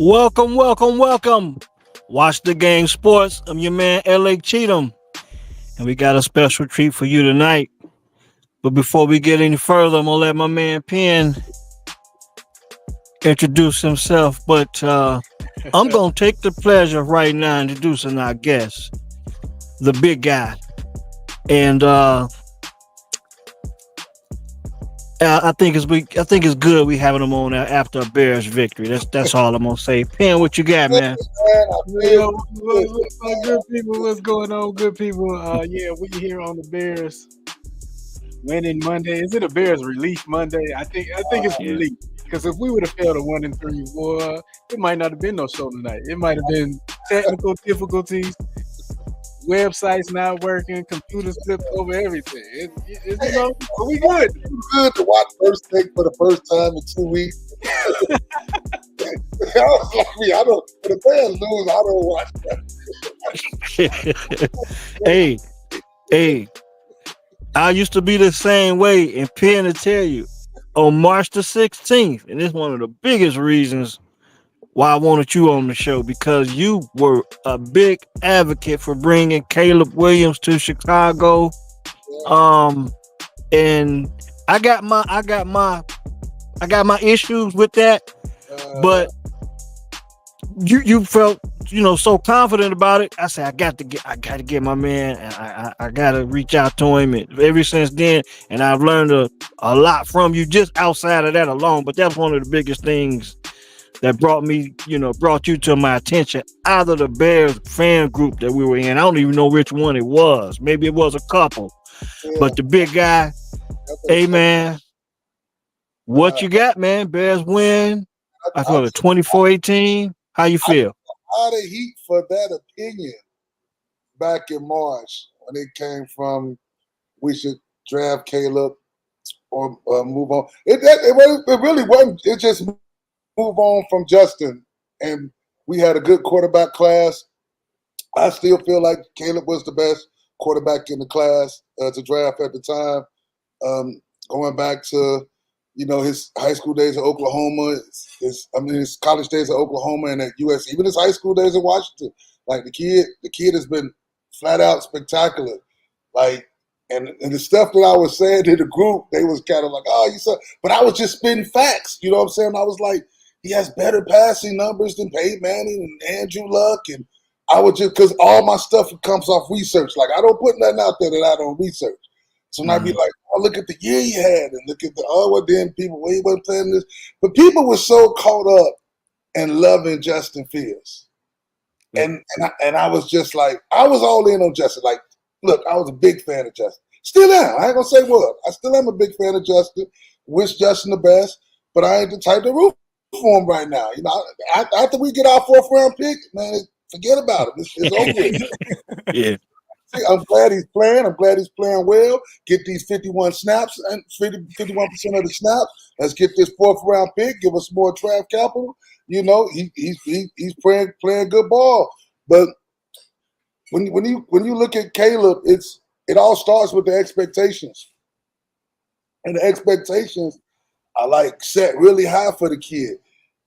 Welcome, welcome, welcome. Watch the game sports. I'm your man, LA Cheatham, and we got a special treat for you tonight. But before we get any further, I'm going to let my man Penn introduce himself. But I'm going to take the pleasure right now introducing our guest, the big guy. And I think it's good we having him on after a Bears victory. That's all I'm gonna say. Penn, what you got, man? Yo, good people? What's going on, good people? Yeah, we here on the Bears winning Monday. Is it a Bears relief Monday? I think it's Yeah. relief because if we would have failed a 1-3 war, it might not have been no show tonight. It might have been technical difficulties, websites not working, computers flipped over, everything. But we good. Good to watch first take for the first time in 2 weeks. I was like me. I don't. When the Bears lose, I don't watch that. hey, I used to be the same way, and Penn to tell you on March the 16th, and it's one of the biggest reasons why I wanted you on the show because you were a big advocate for bringing Caleb Williams to Chicago. And I got my issues with that, but you felt so confident about it. I said I got to get my man, and I got to reach out to him. And ever since then, and I've learned a lot from you just outside of that alone. But that's one of the biggest things that brought you to my attention out of the Bears fan group that we were in. I don't even know which one it was. Maybe it was a couple. Yeah. But the big guy, hey man, what you got, man? Bears win. I feel it 24-18. How you feel? Out of heat for that opinion back in March when it came from we should draft Caleb or move on. It really wasn't. It just move on from Justin, and we had a good quarterback class. I still feel like Caleb was the best quarterback in the class to draft at the time. Going back to his high school days at Oklahoma, his college days at Oklahoma and at USC, even his high school days at Washington. Like the kid has been flat out spectacular. Like and the stuff that I was saying to the group, they was kind of like, oh, you said, but I was just spitting facts. You know what I'm saying? I was like, he has better passing numbers than Peyton Manning and Andrew Luck, and I would just because all my stuff comes off research. Like I don't put nothing out there that I don't research. So I'd be like, oh, look at the year he had, and look at then people, he wasn't playing this. But people were so caught up in loving Justin Fields. And I was just like, I was all in on Justin. Like, look, I was a big fan of Justin. Still am. I ain't going to say what. I still am a big fan of Justin. Wish Justin the best, but I ain't the type to root for him right now. After we get our 4th round pick, man, forget about it. It's over with. Yeah. I'm glad he's playing. I'm glad he's playing well. Get these 51 snaps and 51% of the snaps. Let's get this 4th round pick. Give us more draft capital. He's playing good ball. But when you look at Caleb, it all starts with the expectations, and the expectations are like set really high for the kid.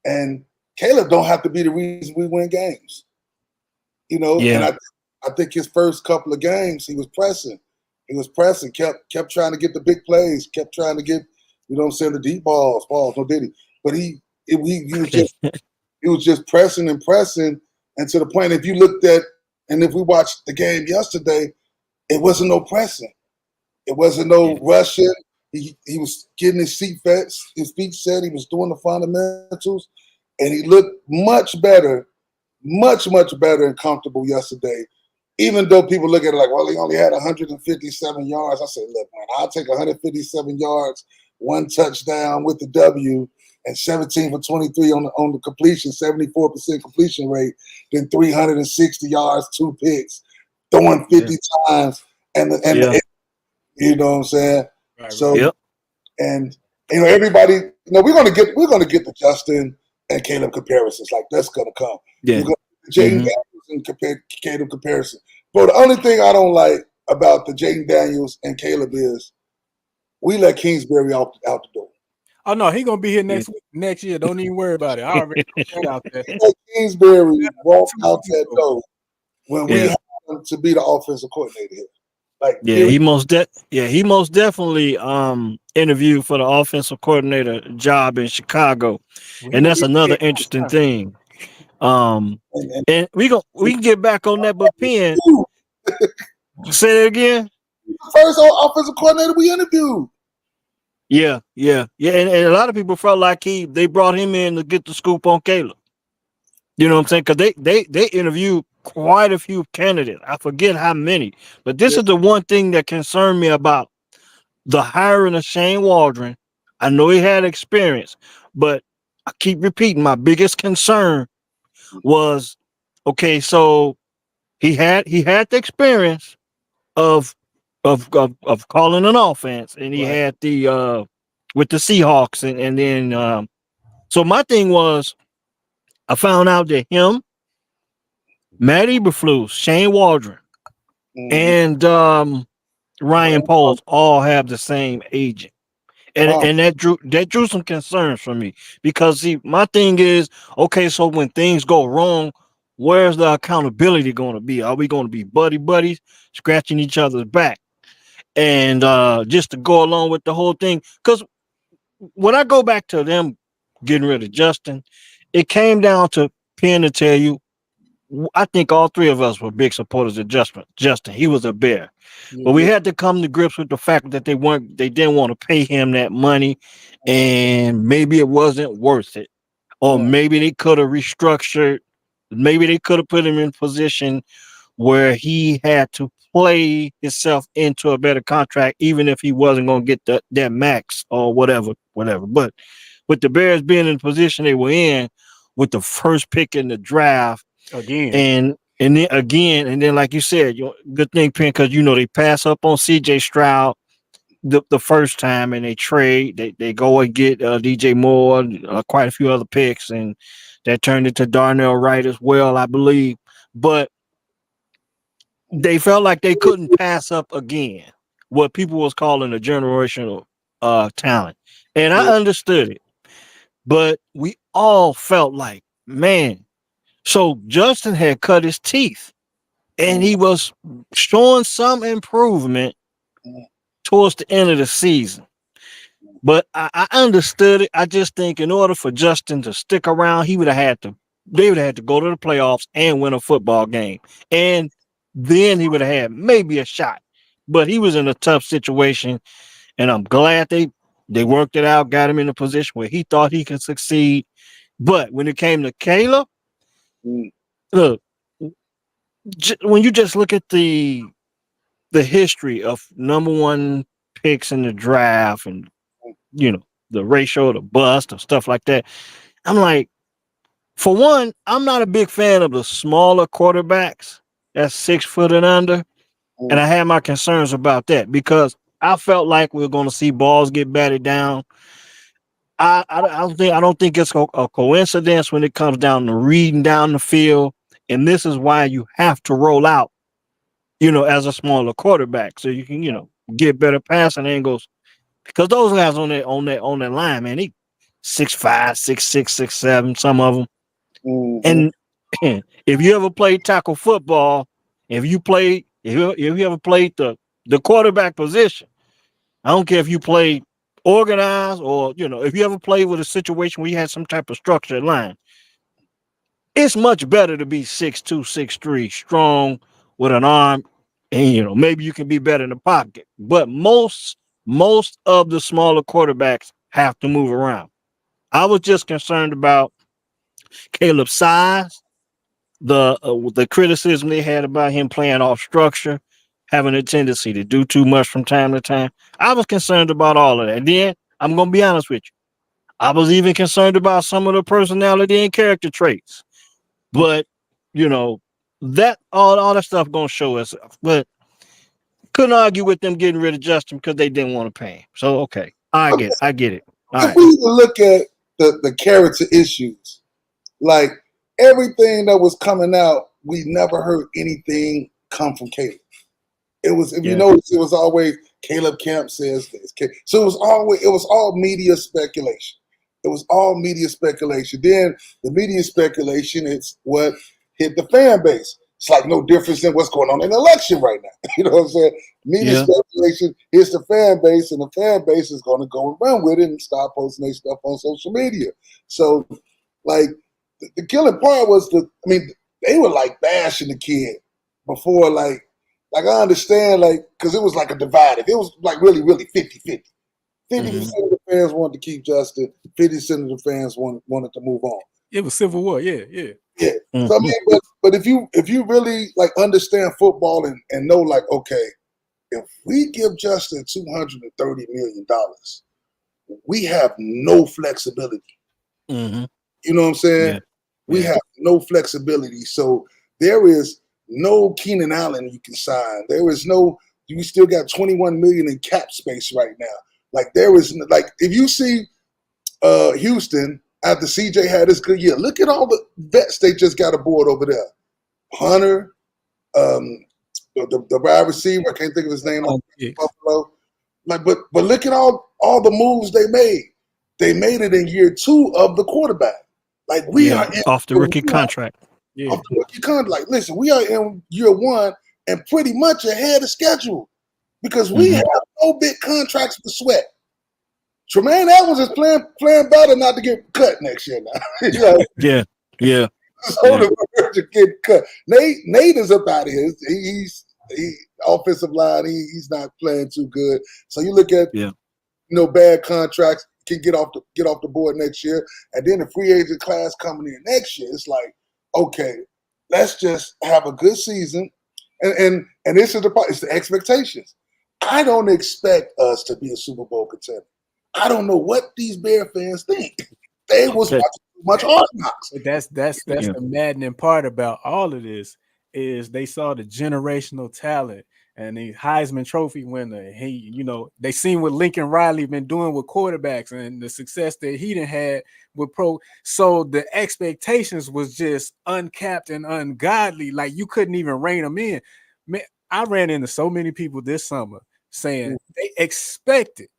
And Caleb don't have to be the reason we win games. Yeah. And I think his first couple of games, he was pressing. Kept trying to get the big plays, kept trying to get, the deep balls, no did he? But he was just pressing and pressing, and to the point if you looked at and if we watched the game yesterday, it wasn't no pressing. It wasn't no rushing. He was getting his feet set, he was doing the fundamentals, and he looked much better, much better and comfortable yesterday. Even though people look at it like, well, he only had 157 yards. I said, look, man, I'll take 157 yards, 1 touchdown with the W, and 17 for 23 on the completion, 74% completion rate, then 360 yards, 2 picks, throwing 50 times, you know what I'm saying? Right, so, Yep. and everybody, we're gonna get the Justin and Caleb comparisons. Like that's gonna come. Yeah. You're gonna Jaden Daniels and Caleb comparison. But the only thing I don't like about the Jaden Daniels and Caleb is we let Kingsbury out the door. Oh no, he gonna be here Yeah. next year. Don't even worry about it. I already put that out there. Let Kingsbury walk 2 out weeks that ago. door when we Yeah. had him to be the offensive coordinator here. Like, Yeah, period. he most definitely interviewed for the offensive coordinator job in Chicago. Well, he And gonna that's be another here interesting next time. thing. Um And and we can get back on that, but Penn, you, say it again. the first offensive coordinator we interviewed. Yeah. And a lot of people felt like they brought him in to get the scoop on Caleb. You know what I'm saying? Because they interviewed quite a few candidates. I forget how many, but this Yeah. is the one thing that concerned me about the hiring of Shane Waldron. I know he had experience, but I keep repeating my biggest concern was okay. So he had the experience of of calling an offense, and he Right. had the with the Seahawks, and then so my thing was I found out that him, Matt Eberflus, Shane Waldron, Mm-hmm. and Ryan Poles all have the same agent. And that drew some concerns for me because see my thing is okay, so when things go wrong, where's the accountability going to be? Are we going to be buddies scratching each other's back? And just to go along with the whole thing, because when I go back to them getting rid of Justin, it came down to Penn to tell you. I think all three of us were big supporters of Justin. He was a bear. But we Yeah. had to come to grips with the fact that they didn't want to pay him that money, and maybe it wasn't worth it. Or maybe they could have restructured, maybe they could have put him in a position where he had to play himself into a better contract, even if he wasn't going to get that max or whatever. But with the Bears being in the position they were in with the first pick in the draft, Again. and then again, and then like you said, good thing, Penn, because they pass up on C.J. Stroud the first time, and they trade. They go and get DJ Moore, quite a few other picks, and that turned into Darnell Wright as well, I believe. But they felt like they couldn't pass up again what people was calling a generational talent, and I Yeah. understood it. But we all felt like, man, so Justin had cut his teeth and he was showing some improvement towards the end of the season. But I understood it. I just think in order for Justin to stick around, they would have had to go to the playoffs and win a football game. And then he would have had maybe a shot. But he was in a tough situation. And I'm glad they worked it out, got him in a position where he thought he could succeed. But when it came to Caleb, Mm. look, when you just look at the history of number one picks in the draft and the ratio to bust or stuff like that, I'm like, for one, I'm not a big fan of the smaller quarterbacks that's 6 foot and under, and I had my concerns about that because I felt like we are going to see balls get batted down. I don't think it's a coincidence when it comes down to reading down the field, and this is why you have to roll out, as a smaller quarterback, so you can, get better passing angles. Because those guys on that line, man, they 6'5", 6'6", 6'7", some of them. Mm-hmm. And if you ever played tackle football, if you ever played the quarterback position, I don't care if you played organized or if you ever played with a situation where you had some type of structured line, it's much better to be 6'2", 6'3", strong with an arm, and maybe you can be better in the pocket. But most of the smaller quarterbacks have to move around. I was just concerned about Caleb's size, the criticism they had about him playing off structure, having a tendency to do too much from time to time. I was concerned about all of that. And then I'm gonna be honest with you. I was even concerned about some of the personality and character traits. But you know, that all that stuff gonna show us. But couldn't argue with them getting rid of Justin because they didn't want to pay him. So okay, I get it. All If right. we even look at the character issues, like everything that was coming out, we never heard anything come from Caleb. It was, if you Yeah. notice, it was always Caleb Camp says this. So it was all media speculation. It was all media speculation. Then the media speculation, it's what hit the fan base. It's like no difference than what's going on in the election right now. You know what I'm saying? Media speculation hits the fan base, and the fan base is going to go and run with it and start posting their stuff on social media. So, like, the killing part was they were like bashing the kid before, like I understand, like, because it was like a divided. It was like really, really 50-50. 50% of the fans wanted to keep Justin. 50% of the fans wanted to move on. It was civil war. Yeah. So I mean, but if you really like understand football and know, like, okay, if we give Justin $230 million, we have no flexibility. Mm-hmm. You know what I'm saying? Yeah. We have no flexibility. So there is no Keenan Allen you can sign. There is no. You still got $21 million in cap space right now. Like there is like if you see Houston after CJ had this good year, look at all the vets they just got aboard over there. Hunter, the wide receiver, I can't think of his name. Buffalo. Like, but look at all the moves they made. They made it in year 2 of the quarterback. Like we are off the rookie contract. Off the rookie contract. Like, listen, we are in year 1 and pretty much ahead of schedule because we have no big contracts to sweat. Tremaine Edwards is playing better not to get cut next year now. Yeah. So the verge of getting cut. Nate is up out of here. He's offensive line. He's not playing too good. So you look at bad contracts can get off the board next year, and then the free agent class coming in next year. It's like, okay, let's just have a good season, and this is it's the expectations. I don't expect us to be a Super Bowl contender. I don't know what these Bear fans think. They was watching too much Hard Knocks. That's the maddening part about all of this is they saw the generational talent and the Heisman Trophy winner. They seen what Lincoln Riley been doing with quarterbacks and the success that he done had with pro. So the expectations was just uncapped and ungodly. Like you couldn't even rein them in. Man, I ran into so many people this summer saying they expected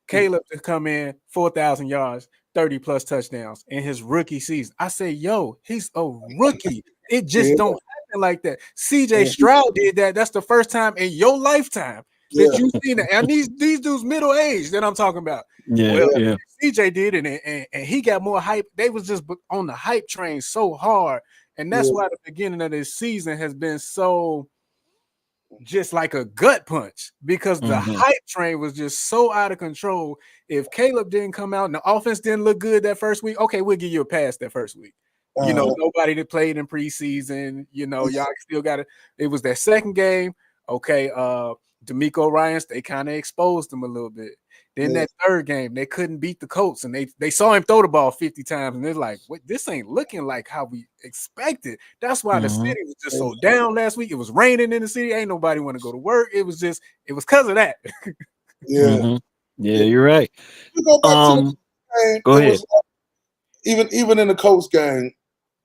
Caleb to come in 4,000 yards, 30 plus touchdowns in his rookie season. I say, yo, he's a rookie. It just don't happen like that. CJ Stroud did that. That's the first time in your lifetime that you've seen that. And these dudes middle aged that I'm talking about. CJ did it, and he got more hype. They was just on the hype train so hard. And that's why the beginning of this season has been so just like a gut punch because the hype train was just so out of control. If Caleb didn't come out and the offense didn't look good that first week, okay, we'll give you a pass that first week. Nobody that played in preseason, y'all still got it. It was that second game. Okay, D'Amico Ryans, they kind of exposed him a little bit. Then that third game, they couldn't beat the Colts, and they saw him throw the ball 50 times, and they're like, "What? This ain't looking like how we expected." That's why the city was just so down last week. It was raining in the city. Ain't nobody want to go to work. It was because of that. You're right. You go back to the game, go ahead. Even in the Colts game,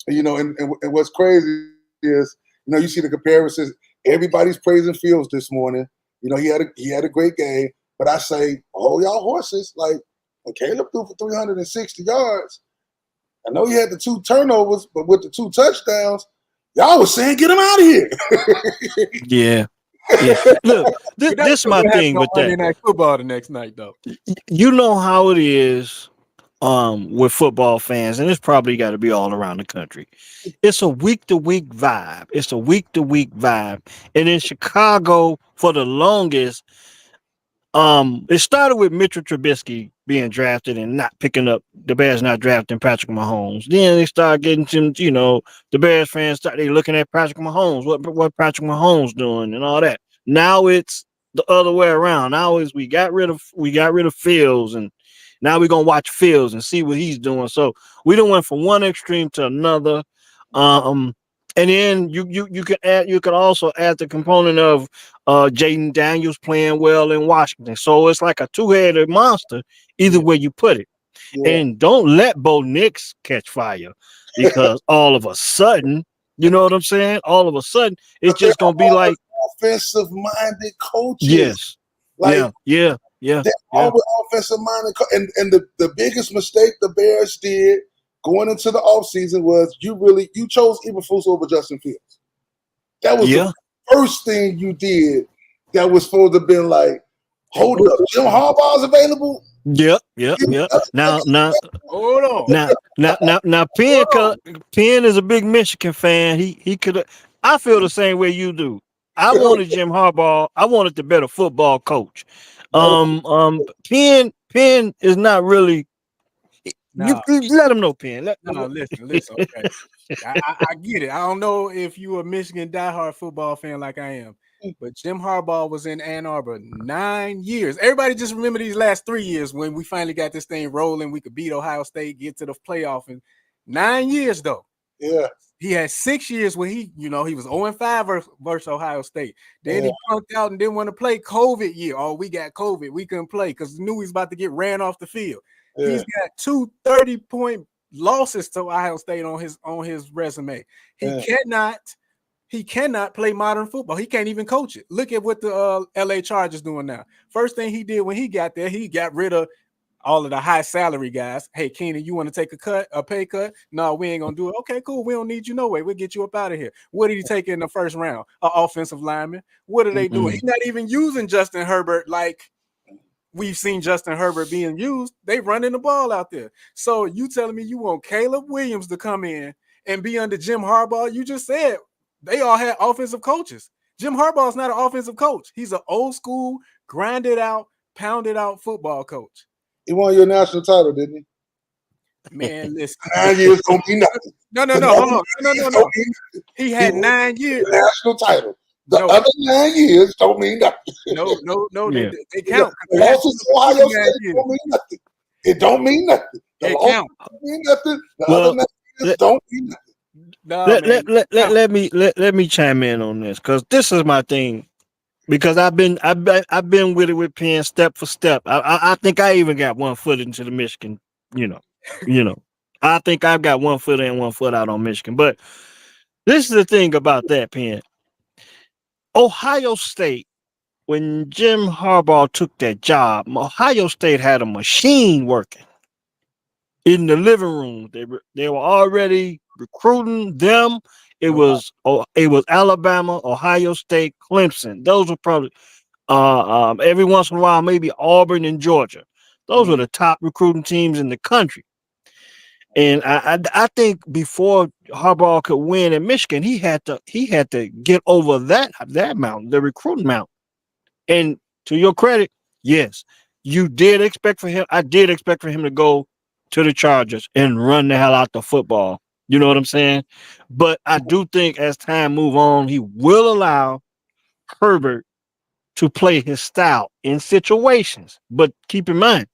and what's crazy is, you see the comparisons. Everybody's praising Fields this morning. He had a great game. But I say, hold y'all horses. Like, when Caleb threw for 360 yards, I know he had the 2 turnovers, but with the 2 touchdowns, y'all was saying, get him out of here. Look, this is my thing with that. Monday Night Football the next night, though. You know how it is with football fans, and it's probably got to be all around the country. It's a week-to-week vibe. And in Chicago, for the longest, it started with Mitchell Trubisky being drafted and not picking up the Bears, not drafting Patrick Mahomes. Then they start getting some, the Bears fans they looking at Patrick Mahomes, what Patrick Mahomes doing and all that. Now it's the other way around. Now is we got rid of Fields, and now we're gonna watch Fields and see what he's doing. So we done went from one extreme to another. And then you can also add the component of Jaden Daniels playing well in Washington. So it's like a 2-headed monster, either way you put it. And don't let Bo Nix catch fire, because all of a sudden, you know what I'm saying? All of a sudden, it's just gonna be like offensive minded coaches. Yes. Like yeah. they're always offensive minded. And the biggest mistake the Bears did going into the offseason was you chose Eberflus over Justin Fields. That was the first thing you did that was supposed to have been like, hold up, Jim Harbaugh's available? Yep. Now, hold on. Penn is a big Michigan fan. He could. I feel the same way you do. I wanted Jim Harbaugh. I wanted the better football coach. Penn is not really. You let him know, Penn. Listen. Okay, I get it. I don't know if you a Michigan diehard football fan like I am, but Jim Harbaugh was in Ann Arbor 9 years. Everybody just remember these last 3 years when we finally got this thing rolling. We could beat Ohio State, get to the playoff in 9 years though. Yeah. He had 6 years where he was 0-5 versus Ohio State. Then he punked out and didn't want to play. COVID year. Oh, we got COVID. We couldn't play because we knew he was about to get ran off the field. Yeah. He's got 2 30-point losses to Ohio State on his resume. He cannot play modern football. He can't even coach it. Look at what the LA Chargers doing now. First thing he did when he got there, he got rid of all of the high salary guys. Hey, Keenan, you want to take a pay cut? No, we ain't gonna do it. Okay, cool. We don't need you no way. We'll get you up out of here. What did he take in the first round? An offensive lineman. What are they doing? He's not even using Justin Herbert like we've seen Justin Herbert being used. They running the ball out there. So you telling me you want Caleb Williams to come in and be under Jim Harbaugh? You just said they all had offensive coaches. Jim Harbaugh is not an offensive coach. He's an old school, grinded out, pounded out football coach. He won your national title, didn't he? Man, listen. 9 years don't mean nothing. No. Hold on. No. He had 9 years. National title. The other 9 years don't mean nothing. No. They count. The losses to Ohio State don't mean nothing. It don't mean nothing. The it losses count. Don't mean nothing. The other 9 years don't mean nothing. Let me chime in on this because this is my thing. Because I've been with it with Penn step for step. I think I even got 1 foot into the Michigan. I think I've got 1 foot in, 1 foot out on Michigan. But this is the thing about that, Penn. Ohio State, when Jim Harbaugh took that job, Ohio State had a machine working in the living room. They were already recruiting them. It was Alabama, Ohio State, Clemson. Those were probably every once in a while maybe Auburn and Georgia. Those were the top recruiting teams in the country. And I think before Harbaugh could win in Michigan, he had to get over that mountain, the recruiting mountain. And to your credit, yes, you did expect for him. I did expect for him to go to the Chargers and run the hell out the football. You know what I'm saying? But I do think as time move on, he will allow Herbert to play his style in situations. But keep in mind,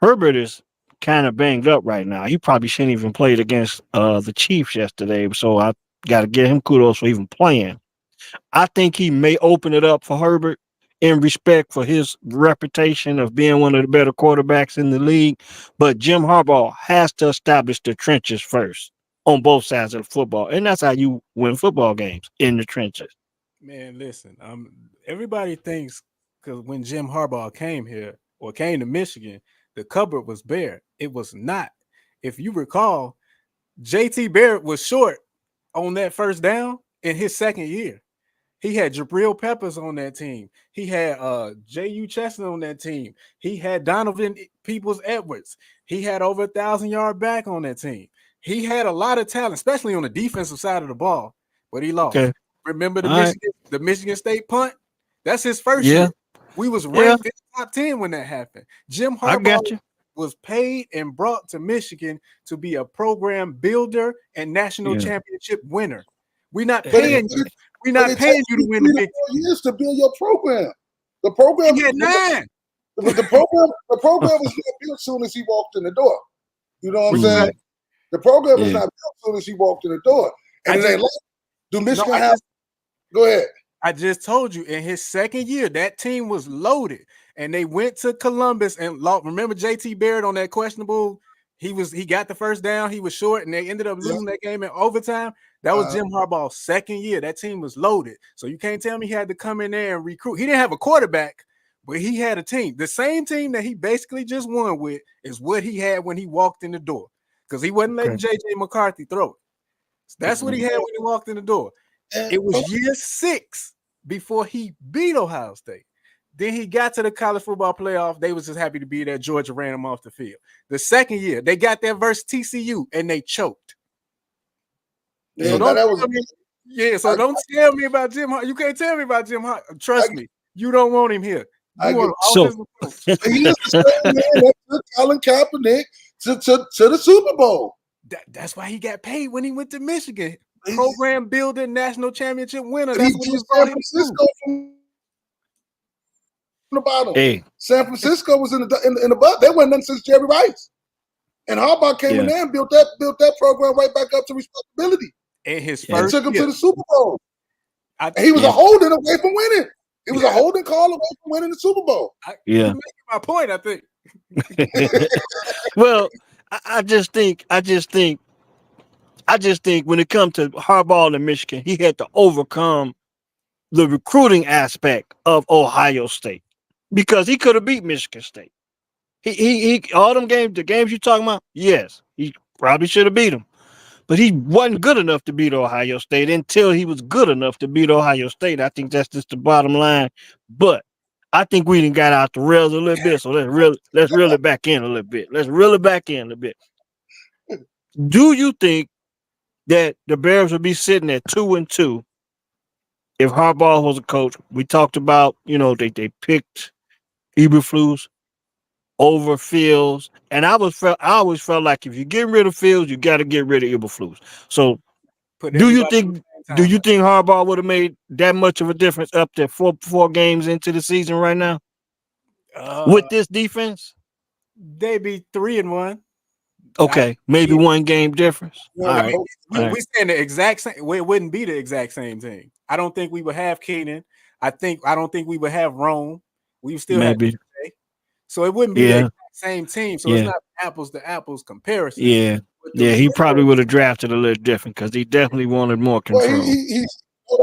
Herbert is kind of banged up right now. He probably shouldn't even played against the Chiefs yesterday. So I got to give him kudos for even playing. I think he may open it up for Herbert in respect for his reputation of being one of the better quarterbacks in the league. But Jim Harbaugh has to establish the trenches first on both sides of the football. And that's how you win football games, in the trenches. Man, listen, everybody thinks because when Jim Harbaugh came here or came to Michigan, the cupboard was bare. It was not. If you recall, JT Barrett was short on that first down in his second year. He had Jabril Peppers on that team. He had J.U. Chestnut on that team. He had Donovan Peoples-Edwards. He had over 1,000-yard back on that team. He had a lot of talent, especially on the defensive side of the ball, but he lost. Okay. Remember the Michigan State punt? That's his first year. We was ranked in the top 10 when that happened. Jim Harbaugh was paid and brought to Michigan to be a program builder and national championship winner. We're not paying you. We're not paying you to win the Big 4 years to build your program. The program he had 9. The program was not built as soon as he walked in the door. You know what I'm saying? The program was not built as soon as he walked in the door. And it ain't like, do Michigan have? Go ahead. I just told you in his second year, that team was loaded, and they went to Columbus and remember JT Barrett on that questionable. He got the first down. He was short, and they ended up losing that game in overtime. That was Jim Harbaugh's second year. That team was loaded, so you can't tell me he had to come in there and recruit. He didn't have a quarterback, but he had a team. The same team that he basically just won with is what he had when he walked in the door. Because he wasn't letting JJ McCarthy throw it. That's what he had when he walked in the door. It was year 6 before he beat Ohio State. Then he got to the college football playoff. They was just happy to be there. Georgia ran him off the field. The second year, they got there versus TCU, and they choked. Yeah, so no, that was don't tell me about Jim Hart. You can't tell me about Jim Hart. Trust me, you don't want him here. You want offensive coach. He is the same man that took Colin Kaepernick to the Super Bowl. That's why he got paid when he went to Michigan. Program builder, national championship winner. That's what he was San Francisco from the bottom. Hey. San Francisco was in the bottom. They went nothing since Jerry Rice. And Harbaugh came in there and built that program right back up to respectability. And his first took him to the Super Bowl. And he was a holding away from winning. He was a holding call away from winning the Super Bowl. You're making my point, I think. Well, I just think when it comes to Harbaugh in Michigan, he had to overcome the recruiting aspect of Ohio State because he could have beat Michigan State. He all them games, the games you talking about, yes, he probably should have beat them. But he wasn't good enough to beat Ohio State until he was good enough to beat Ohio State. I think that's just the bottom line. But I think we done got out the rails a little bit. So let's reel it back in a little bit. Let's reel it back in a bit. Do you think that the Bears would be sitting at 2-2 if Harbaugh was a coach? We talked about, they picked Eberflus over Fields, and I always felt like if you get rid of Fields, you got to get rid of Eberflus. So, do you think Harbaugh would have made that much of a difference up there four games into the season right now with this defense? They'd be 3-1. Okay, maybe one game difference. All right. We saying the exact same. Well, it wouldn't be the exact same thing. I don't think we would have Keenan. I don't think we would have Rome. We still maybe. Have so it wouldn't be the exact same team. So it's not apples to apples comparison. Yeah. Yeah, he probably would have drafted a little different because he definitely wanted more control. Well, he's a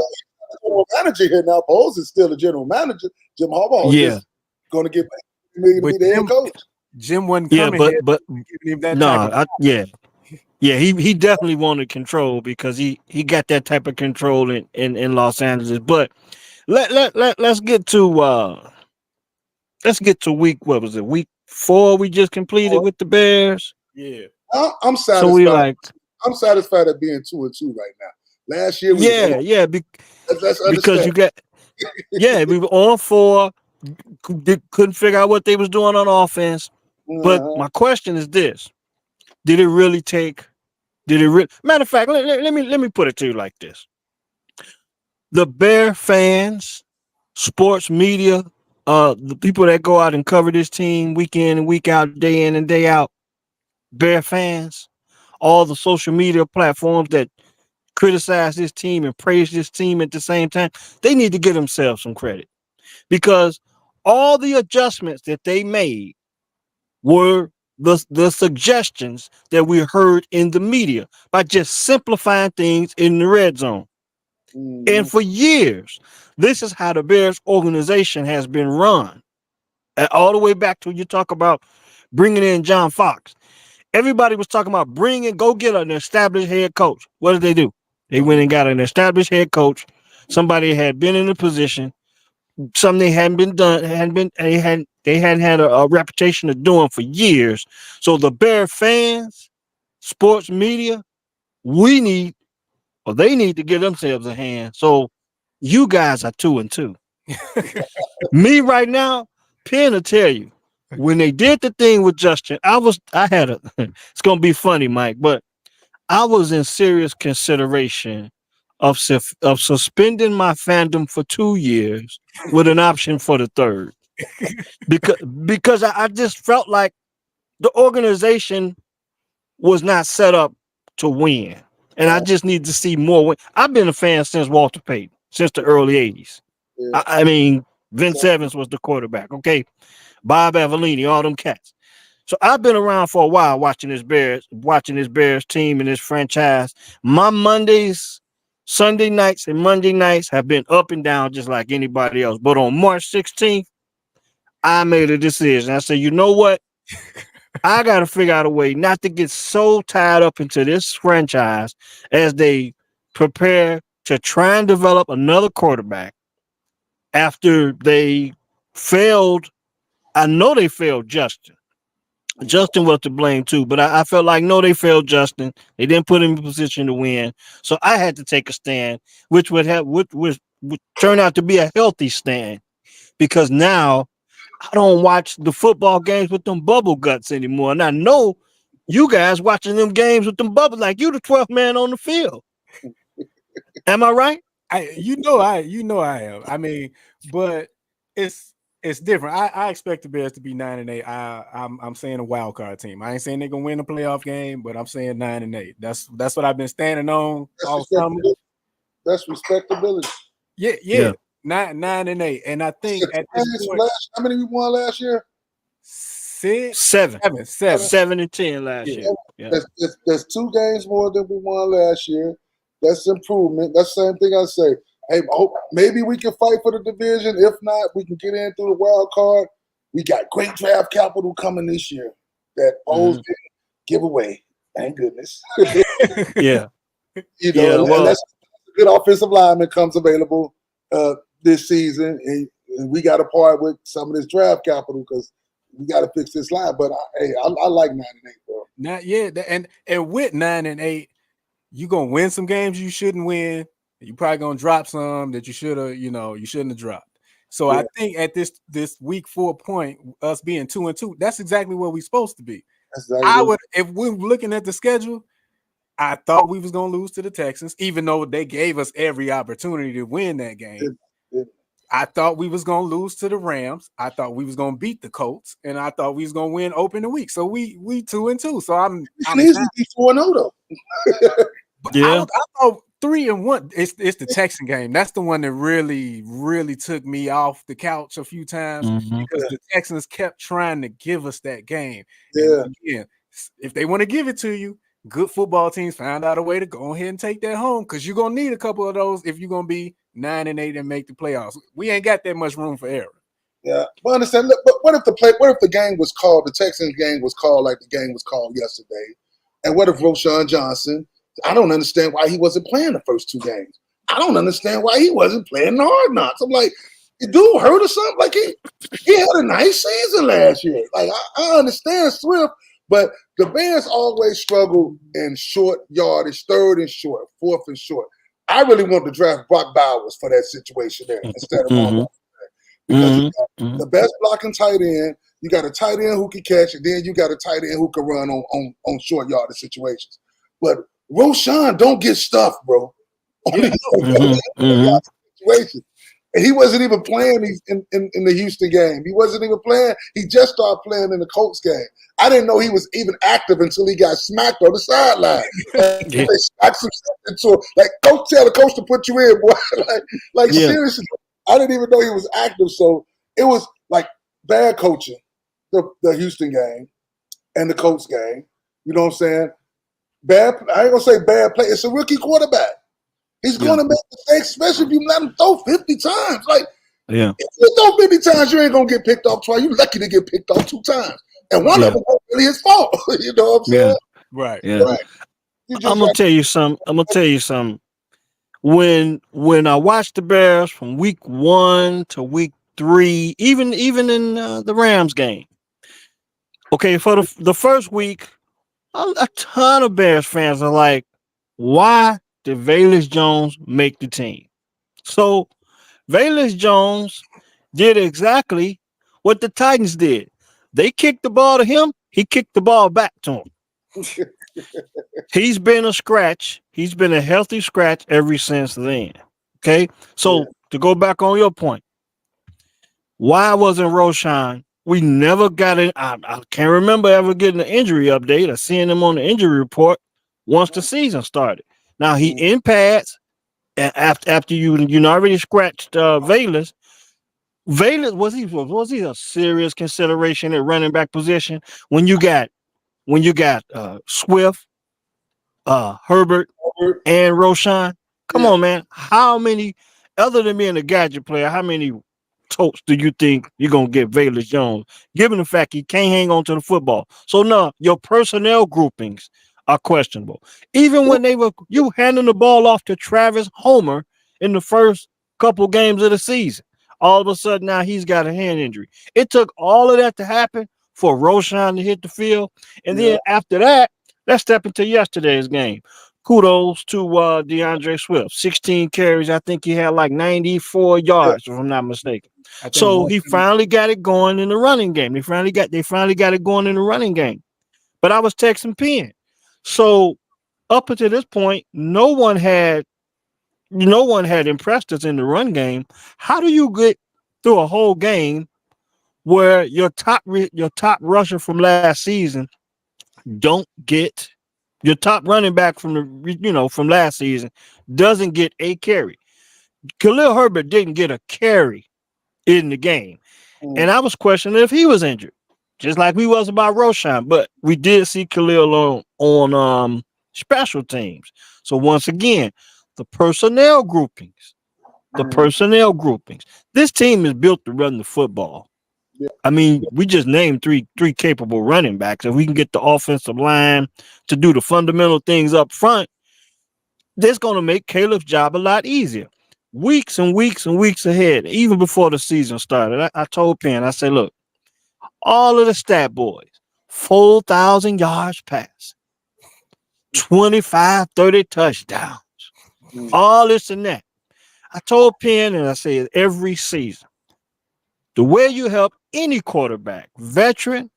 general manager here now. Bowles is still a general manager. Jim Harbaugh is just going to get $1 million to be the head coach. Jim wasn't coming but he definitely wanted control because he got that type of control in Los Angeles. But let's get to week, what was it, week 4 we just completed with the Bears? Yeah. I'm satisfied. So I'm satisfied at being 2-2 right now. Last year we because you got we were on 4, couldn't figure out what they was doing on offense. But my question is this: did it really take? Matter of fact, let me put it to you like this: the Bear fans, sports media, the people that go out and cover this team week in and week out, day in and day out, Bear fans, all the social media platforms that criticize this team and praise this team at the same time, they need to give themselves some credit because all the adjustments that they made were the suggestions that we heard in the media by just simplifying things in the red zone. And for years, this is how the Bears organization has been run. All the way back to you talk about bringing in John Fox. Everybody was talking about go get an established head coach. What did they do? They went and got an established head coach. Somebody had been in the position. Something they hadn't been done, they hadn't had a reputation of doing for years. So the Bear fans, sports media, they need to give themselves a hand. So you guys are 2-2. Me right now, Penn will tell you, when they did the thing with Justin, it's gonna be funny, Mike, but I was in serious consideration of suspending my fandom for 2 years with an option for the 3rd. because I just felt like the organization was not set up to win. And I just need to see more win. I've been a fan since Walter Payton, since the early 80s. Yeah. I mean, Vince Evans was the quarterback, okay? Bob Avellini, all them cats. So I've been around for a while watching this Bears team and this franchise. My Sunday nights and Monday nights have been up and down just like anybody else. But on March 16th, I made a decision. I said, you know what? I got to figure out a way not to get so tied up into this franchise as they prepare to try and develop another quarterback after they failed. I know they failed Justin. Justin was to blame too, but I felt like no, they failed Justin. They didn't put him in position to win, so I had to take a stand, which would turn out to be a healthy stand because now I don't watch the football games with them bubble guts anymore, and I know you guys watching them games with them bubbles like you the 12th man on the field. Am I right? I am. I mean, but it's different. I expect the Bears to be 9-8. I'm saying a wild card team. I ain't saying they're gonna win a playoff game, but I'm saying 9-8. That's what I've been standing on all summer. That's respectability. Yeah. 9-8. And I think at this point, how many we won last year? Seven. 7-10 last year. Yeah. There's 2 games more than we won last year. That's improvement. That's the same thing I say. Hey, maybe we can fight for the division. If not, we can get in through the wild card. We got great draft capital coming this year that O's didn't give away. Thank goodness. Yeah. Unless a good offensive lineman comes available this season, and we got to part with some of this draft capital because we got to fix this line. But I like 9-8, bro. Not yet. And with 9-8, you're gonna win some games you shouldn't win. You're probably gonna drop some that you shouldn't have dropped. So I think at this week 4 point, us being 2-2, that's exactly where we're supposed to be. If we're looking at the schedule, I thought we was gonna lose to the Texans, even though they gave us every opportunity to win that game. I thought we was gonna lose to the Rams. I thought we was gonna beat the Colts, and I thought we was gonna win opening week. So we 2-2. So I'm easily be 4-0 though. I thought 3-1. It's the Texan game. That's the one that really, really took me off the couch a few times because the Texans kept trying to give us that game. Yeah. And again, if they want to give it to you, good football teams found out a way to go ahead and take that home because you're gonna need a couple of those if you're gonna be 9-8 and make the playoffs. We ain't got that much room for error. Yeah, but understand. Look, but what if the game was called? The Texans game was called like the game was called yesterday, and what if Roshan Johnson? I don't understand why he wasn't playing the first 2 games. I don't understand why he wasn't playing the Hard Knocks. I'm like, the dude hurt or something? Like he had a nice season last year. Like I understand Swift, but the Bears always struggle in short yardage, 3rd and short, 4th and short. I really want to draft Brock Bowers for that situation there instead of because you got the best blocking tight end. You got a tight end who can catch, and then you got a tight end who can run on short yardage situations. But Roshan don't get stuffed, bro. Situation. And he wasn't even playing in the Houston game. He wasn't even playing. He just started playing in the Colts game. I didn't know he was even active until he got smacked on the sideline. They smacked some shit into him. Like, don't tell the coach to put you in, boy. Seriously. I didn't even know he was active. So it was like bad coaching, the Houston game and the Colts game. You know what I'm saying? I ain't gonna say bad play. It's a rookie quarterback. He's going to make mistakes, especially if you let him throw 50 times. Like, if you throw 50 times, you ain't gonna get picked off twice. You're lucky to get picked off 2 times, and one of them wasn't really his fault. You know what I'm saying? Right. Yeah. Right. I'm gonna tell you something. When I watched the Bears from week 1 to week 3, even in the Rams game. Okay, for the first week, a ton of Bears fans are like, why did Velus Jones make the team? So Velus Jones did exactly what the Titans did. They kicked the ball to him. He kicked the ball back to him. He's been a scratch. He's been a healthy scratch ever since then. Okay. So to go back on your point, why wasn't Roshan? We never got it. I can't remember ever getting an injury update or seeing him on the injury report once the season started. Now he in pads after you already scratched Velus. Velus was he a serious consideration at running back position when you got Swift, Herbert, and Roshan? Come on, man. How many, other than being a gadget player, how many totes do you think you're gonna get Velus Jones, given the fact he can't hang on to the football? So no, your personnel groupings are questionable. Even when they were you handing the ball off to Travis Homer in the first couple games of the season, all of a sudden now he's got a hand injury. It took all of that to happen for Roshan to hit the field, and Yeah. then after that, let's step into yesterday's game. Kudos to DeAndre Swift. 16 carries. I think he had like 94 Yeah. yards, if I'm not mistaken. I think So one. he finally got it going in the running game. They finally got it going in the running game. But I was texting Penn. So up until this point, no one had impressed us in the run game. How do you get through a whole game where your top rusher from last season don't get your top running back from last season doesn't get a carry? Khalil Herbert didn't get a carry in the game. Mm. And I was questioning if he was injured, just like we was about Roshan. But we did see Khalil on special teams. So once again, the personnel groupings, the Mm. personnel groupings. This team is built to run the football. Yeah. I mean, we just named three capable running backs. If we can get the offensive line to do the fundamental things up front, that's going to make Caleb's job a lot easier. Weeks and weeks and weeks ahead, even before the season started, I told Penn, I said, look, all of the stat boys, 4,000 yards pass, 25, 30 touchdowns, Mm. all this and that. I told Penn, and I said every season, the way you help any quarterback, veteran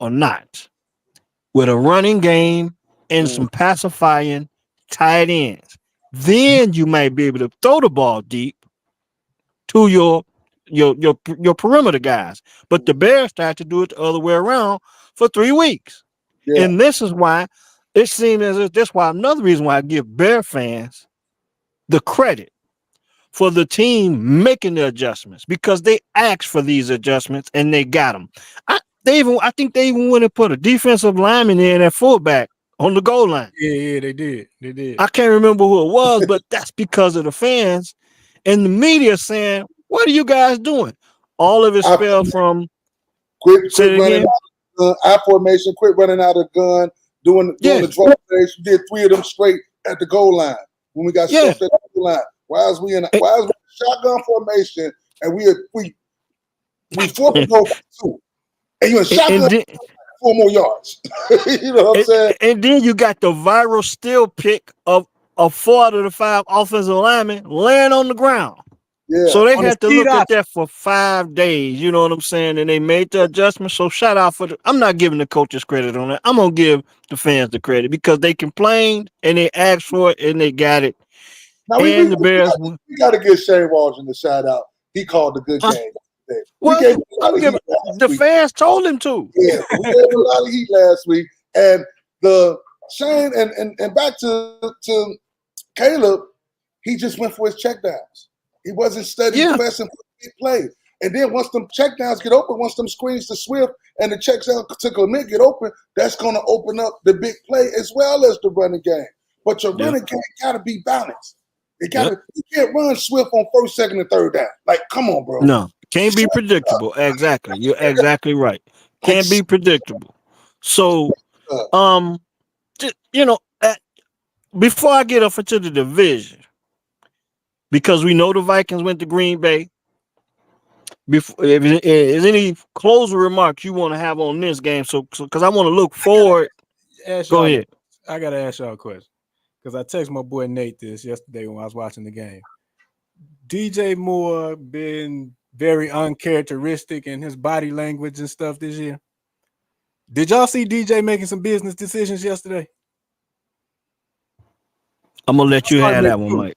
or not, with a running game and Mm. some pacifying tight ends, then you might be able to throw the ball deep to your perimeter guys. But the Bears tried to do it the other way around for 3 weeks. Yeah. And this is why it seems as if that's why another reason why I give Bear fans the credit for the team making the adjustments, because they asked for these adjustments and they got them. I think they even went and put a defensive lineman in at fullback on the goal line. Yeah, they did. They did. I can't remember who it was, but that's because of the fans and the media saying, "What are you guys doing?" All of it I spelled from quit say it running again. out of I formation, quit running out of gun, doing Yeah, the draw plays. You did 3 of them straight at the goal line when we got yeah. stuffed at the goal line. Why is we in shotgun formation and we forfeit to go back 2? And you're in And, shotgun and then 4 more yards. You know what I'm and, saying? and then you got the viral still pick of 4 out of the 5 offensive linemen laying on the ground. Yeah. So they On the had to speed look at option. that for 5 days. You know what I'm saying? And they made the adjustment. So shout out I'm not giving the coaches credit on that. I'm gonna give the fans the credit because they complained and they asked for it and they got it. Now And the Bears won. we got to give Shane Waldron the shout out. He called a good Uh, game today. We Well, gave him a lot I'm of heat giving last the week. fans told him to. Yeah, we gave him a lot of heat last week. And the Shane and back to Caleb, he just went for his checkdowns. He wasn't studying, Yeah. pressing for the big play. And then once them checkdowns get open, once them screens to Swift and the checkdowns to commit get open, that's going to open up the big play as well as the running game. But your Yeah. running game got to be balanced. It Yep. got you can't run Swift on first, second, and third down. Like, come on, bro. No, can't be predictable. Exactly. You're exactly right. Like, Can't be predictable. So, uh, you know, before I get up into the division, because we know the Vikings went to Green Bay. Before, if there's any closing remarks you want to have on this game, so because I want to look forward. Ask Go y'all, ahead. I gotta ask y'all a question because I texted my boy Nate this yesterday when I was watching the game. DJ Moore been very uncharacteristic in his body language and stuff this year. Did y'all see DJ making some business decisions yesterday? I'm gonna let you saw him have make that one, two. Mike.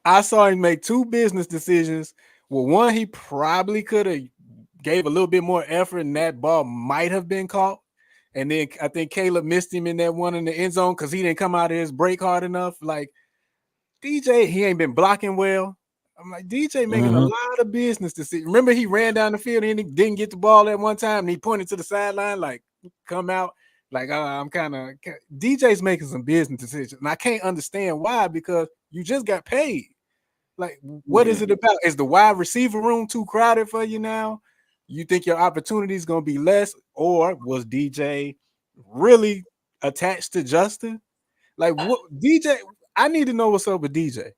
I saw him make 2 business decisions. Well, one he probably could have gave a little bit more effort, and that ball might have been caught. And then I think Caleb missed him in that one in the end zone because he didn't come out of his break hard enough. Like DJ, he ain't been blocking well. I'm like, DJ making a lot of business to see. Remember, he ran down the field and he didn't get the ball at one time, and he pointed to the sideline, like, come out. Like, I'm kind of DJ's making some business decisions. And I can't understand why, because you just got paid. Like, what is it about? Is the wide receiver room too crowded for you now? You think your opportunity is going to be less, or was DJ really attached to Justin? Like, what DJ? I need to know what's up with DJ.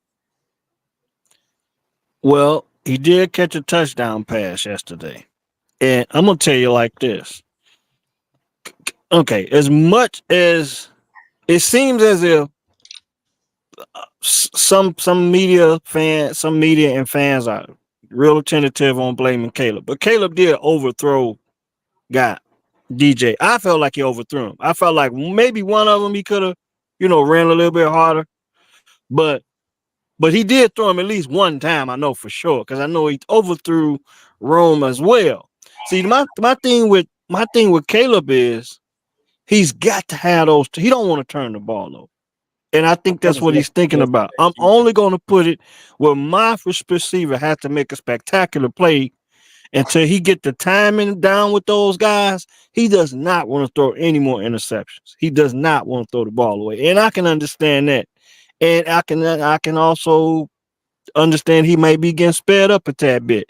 Well, he did catch a touchdown pass yesterday. And I'm gonna tell you like this. Okay, as much as it seems as if some media and fans are real tentative on blaming Caleb, but Caleb did overthrow guy DJ. I felt like he overthrew him. I felt like maybe one of them he could have, ran a little bit harder, but he did throw him at least one time. I know for sure because I know he overthrew Rome as well. See, my thing with Caleb is he's got to have those. He don't want to turn the ball over. And I think that's what he's thinking about. I'm only going to put it where my receiver has to make a spectacular play until he get the timing down with those guys. He does not want to throw any more interceptions. He does not want to throw the ball away. And I can understand that. And I can also understand he might be getting sped up a tad bit.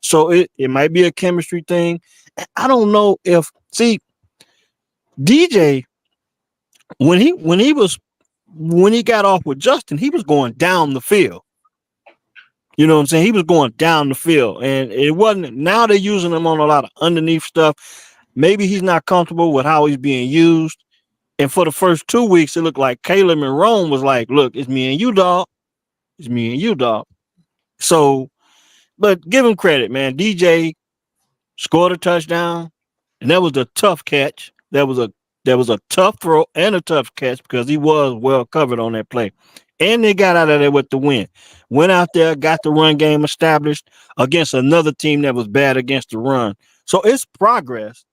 So it might be a chemistry thing. I don't know if DJ when he got off with Justin, he was going down the field. You know what I'm saying? He was going down the field, and it wasn't. Now they're using him on a lot of underneath stuff. Maybe he's not comfortable with how he's being used. And for the first 2 weeks, it looked like Caleb and Rome was like, "Look, it's me and you, dog. It's me and you, dog." So, but give him credit, man. DJ scored a touchdown, and that was a tough catch. That was a tough throw and a tough catch because he was well covered on that play. And they got out of there with the win. Went out there, got the run game established against another team that was bad against the run. So it's progress.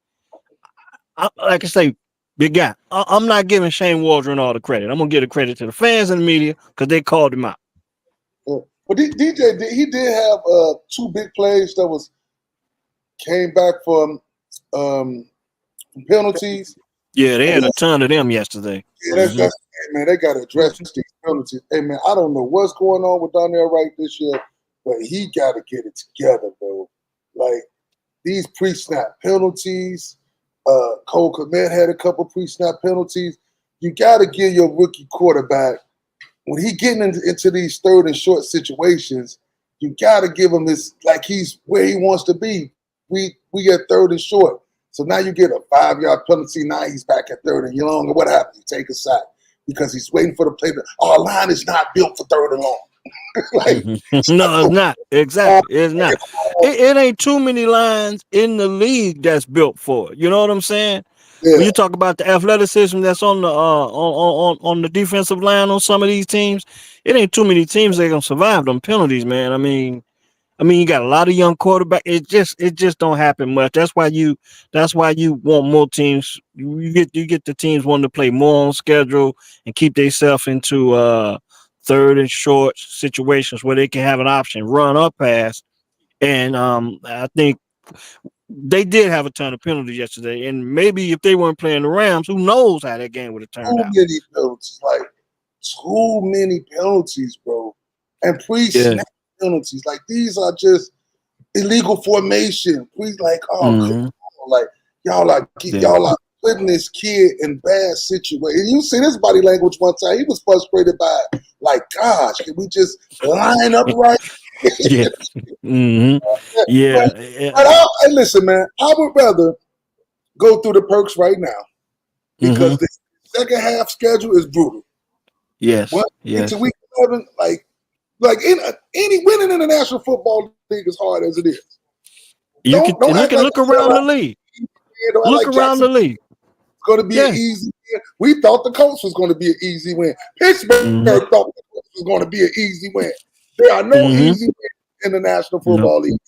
Like I say, big guy. I'm not giving Shane Waldron all the credit. I'm gonna give the credit to the fans and the media because they called him out. Well, DJ he did have 2 big plays that came back from penalties. Yeah, they had a ton of them yesterday. Yeah, that's man, they got to address these penalties. Hey, man, I don't know what's going on with Donnell Wright this year, but he got to get it together, bro. Like, these pre-snap penalties, Cole Kmet had a couple pre-snap penalties. You got to give your rookie quarterback, when he getting into these third and short situations, you got to give him this, like he's where he wants to be. We get third and short. So now you get a 5-yard penalty. Now he's back at third and long. What happens? You take a sack because he's waiting for the play. Our line is not built for third and long. No, it's not. Exactly. It's not. It ain't too many lines in the league that's built for it. You know what I'm saying? Yeah. When you talk about the athleticism that's on the on the defensive line on some of these teams, it ain't too many teams that are gonna survive them penalties, man. I mean, you got a lot of young quarterbacks. It just don't happen much. That's why you want more teams. You get the teams wanting to play more on schedule and keep themselves into third and short situations where they can have an option, run up pass. And I think they did have a ton of penalties yesterday. And maybe if they weren't playing the Rams, who knows how that game would have turned out. Too many penalties, too many penalties, bro. And pre-snap penalties. Like, these are just illegal formation. Y'all are putting this kid in bad situation. You see this body language one time. He was frustrated by it. Like, gosh, can we just line up right? Yeah. Mm-hmm. Yeah. But listen, man, I would rather go through the perks right now because the second half schedule is brutal. Yes. Into week 11, like any winning in the National Football League is hard as it is. You can look around the league. Look around the league. It's going to be an easy win. We thought the Colts was going to be an easy win. Pittsburgh thought the Colts was going to be an easy win. There are no easy wins in the National Football League.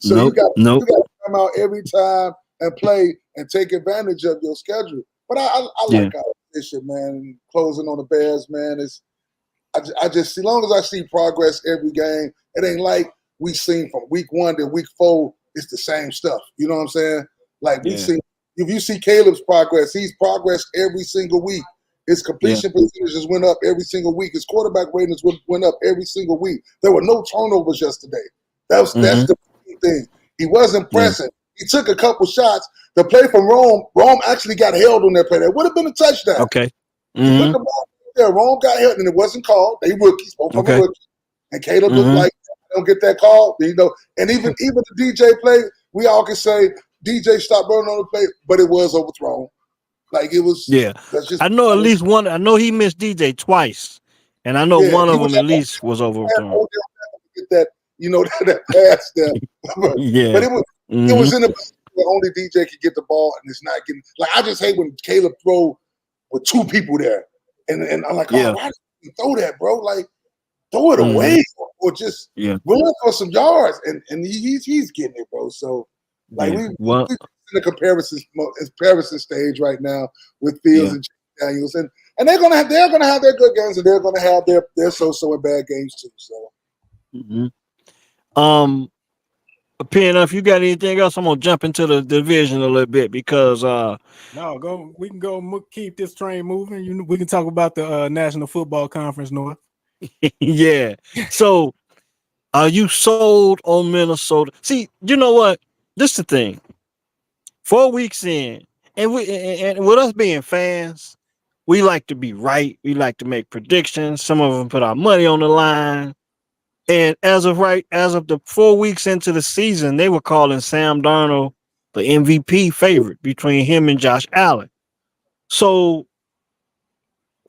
So you got to come out every time and play and take advantage of your schedule. But I like our position, man. Closing on the Bears, man. I just, as long as I see progress every game, it ain't like we seen from week 1 to week 4, it's the same stuff. You know what I'm saying? Like, we see, if you see Caleb's progress, he's progressed every single week. His Yeah. completion percentages went up every single week. His quarterback ratings went up every single week. There were no turnovers yesterday. That's the thing. He wasn't pressing. He took a couple shots. The play from Rome actually got held on that play. That would have been a touchdown. Okay. He put the ball there. Rome got held, and it wasn't called. They rookies, both of them rookies. And Caleb looked like, don't get that call. You know, and even the DJ play, we all can say DJ stopped running on the play, but it was overthrown. Like it was. Yeah. That's just, I know at least one. I know he missed DJ twice, and I know one of them at least was overthrown. Get that, you know, that pass there. But it was in a position where only DJ could get the ball, and it's not getting. Like I just hate when Caleb throw with two people there, and I'm like, oh, why did you throw that, bro? Like throw it away or just run for some yards, and he's getting it, bro. So like we're in the comparison stage right now with Fields and Daniels, and they're gonna have their good games, and they're gonna have their so and bad games too. So. P&F, if you got anything else, I'm gonna jump into the division a little bit because we can go keep this train moving. You know, we can talk about the National Football Conference North. Yeah. So are you sold on Minnesota? See, you know what? This is the thing. 4 weeks in, and with us being fans, we like to be right. We like to make predictions. Some of them put our money on the line. And as of the 4 weeks into the season, they were calling Sam Darnold the MVP favorite between him and Josh Allen. So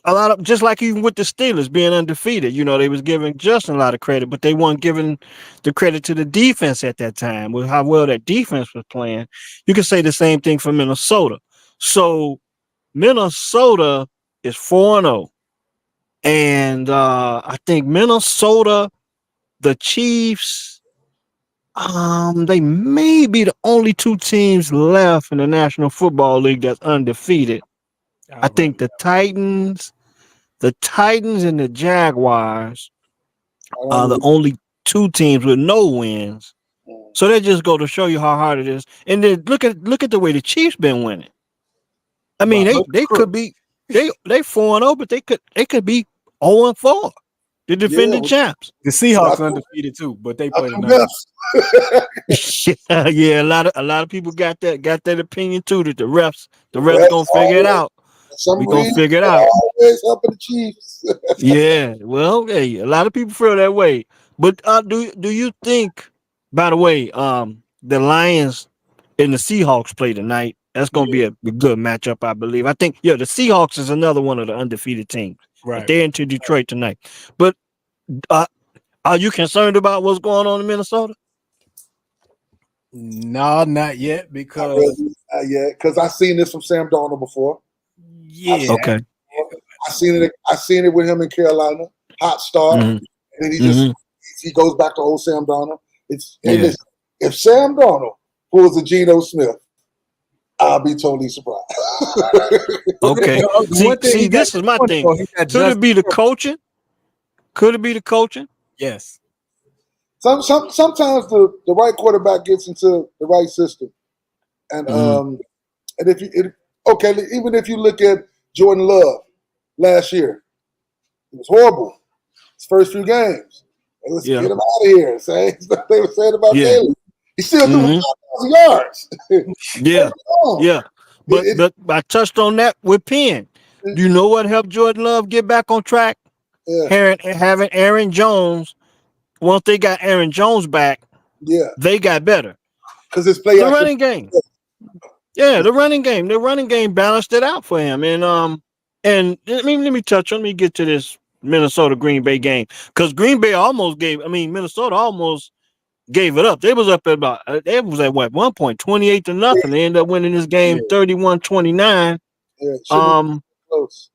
a lot of, just like even with the Steelers being undefeated, you know, they was giving Justin a lot of credit, but they weren't giving the credit to the defense at that time with how well that defense was playing. You can say the same thing for Minnesota. So Minnesota is 4-0. And I think Minnesota, the Chiefs, they may be the only two teams left in the National Football League that's undefeated. I think the Titans and the Jaguars are the only two teams with no wins. So that just go to show you how hard it is. And then look at the way the Chiefs been winning. I mean, they could be they 4-0, but they could be 0-4. The defending champs. The Seahawks undefeated too, but they played yeah, a lot of people got that opinion too, that the refs gonna figure it out. We gonna figure it out. Always helping the Chiefs. Yeah, well, hey, a lot of people feel that way. But do you think? By the way, the Lions and the Seahawks play tonight. That's gonna be a good matchup, I believe. I think the Seahawks is another one of the undefeated teams. Right, they're into Detroit tonight. But are you concerned about what's going on in Minnesota? No, not yet, because I've seen this from Sam Darnold before. Yeah. Okay. I seen it with him in Carolina. Hot start, and then he goes back to old Sam Darnold. Listen, if Sam Darnold pulls a Geno Smith, I'll be totally surprised. Okay. See, this is my thing. Could it be the coaching? Yes. Sometimes the right quarterback gets into the right system, and even if you look at Jordan Love last year, it was horrible. His first few games, it was get him out of here. They were saying about Taylor. He still threw 5,000 yards. Yeah. But I touched on that with Penn. Do you know what helped Jordan Love get back on track? Yeah. Having Aaron Jones. Once they got Aaron Jones back, they got better. Because it's the running game. Yeah, the running game balanced it out for him. And let me get to this Minnesota Green Bay game, because Minnesota almost gave it up. They was up at one point 28 to nothing. They ended up winning this game 31-29. Close.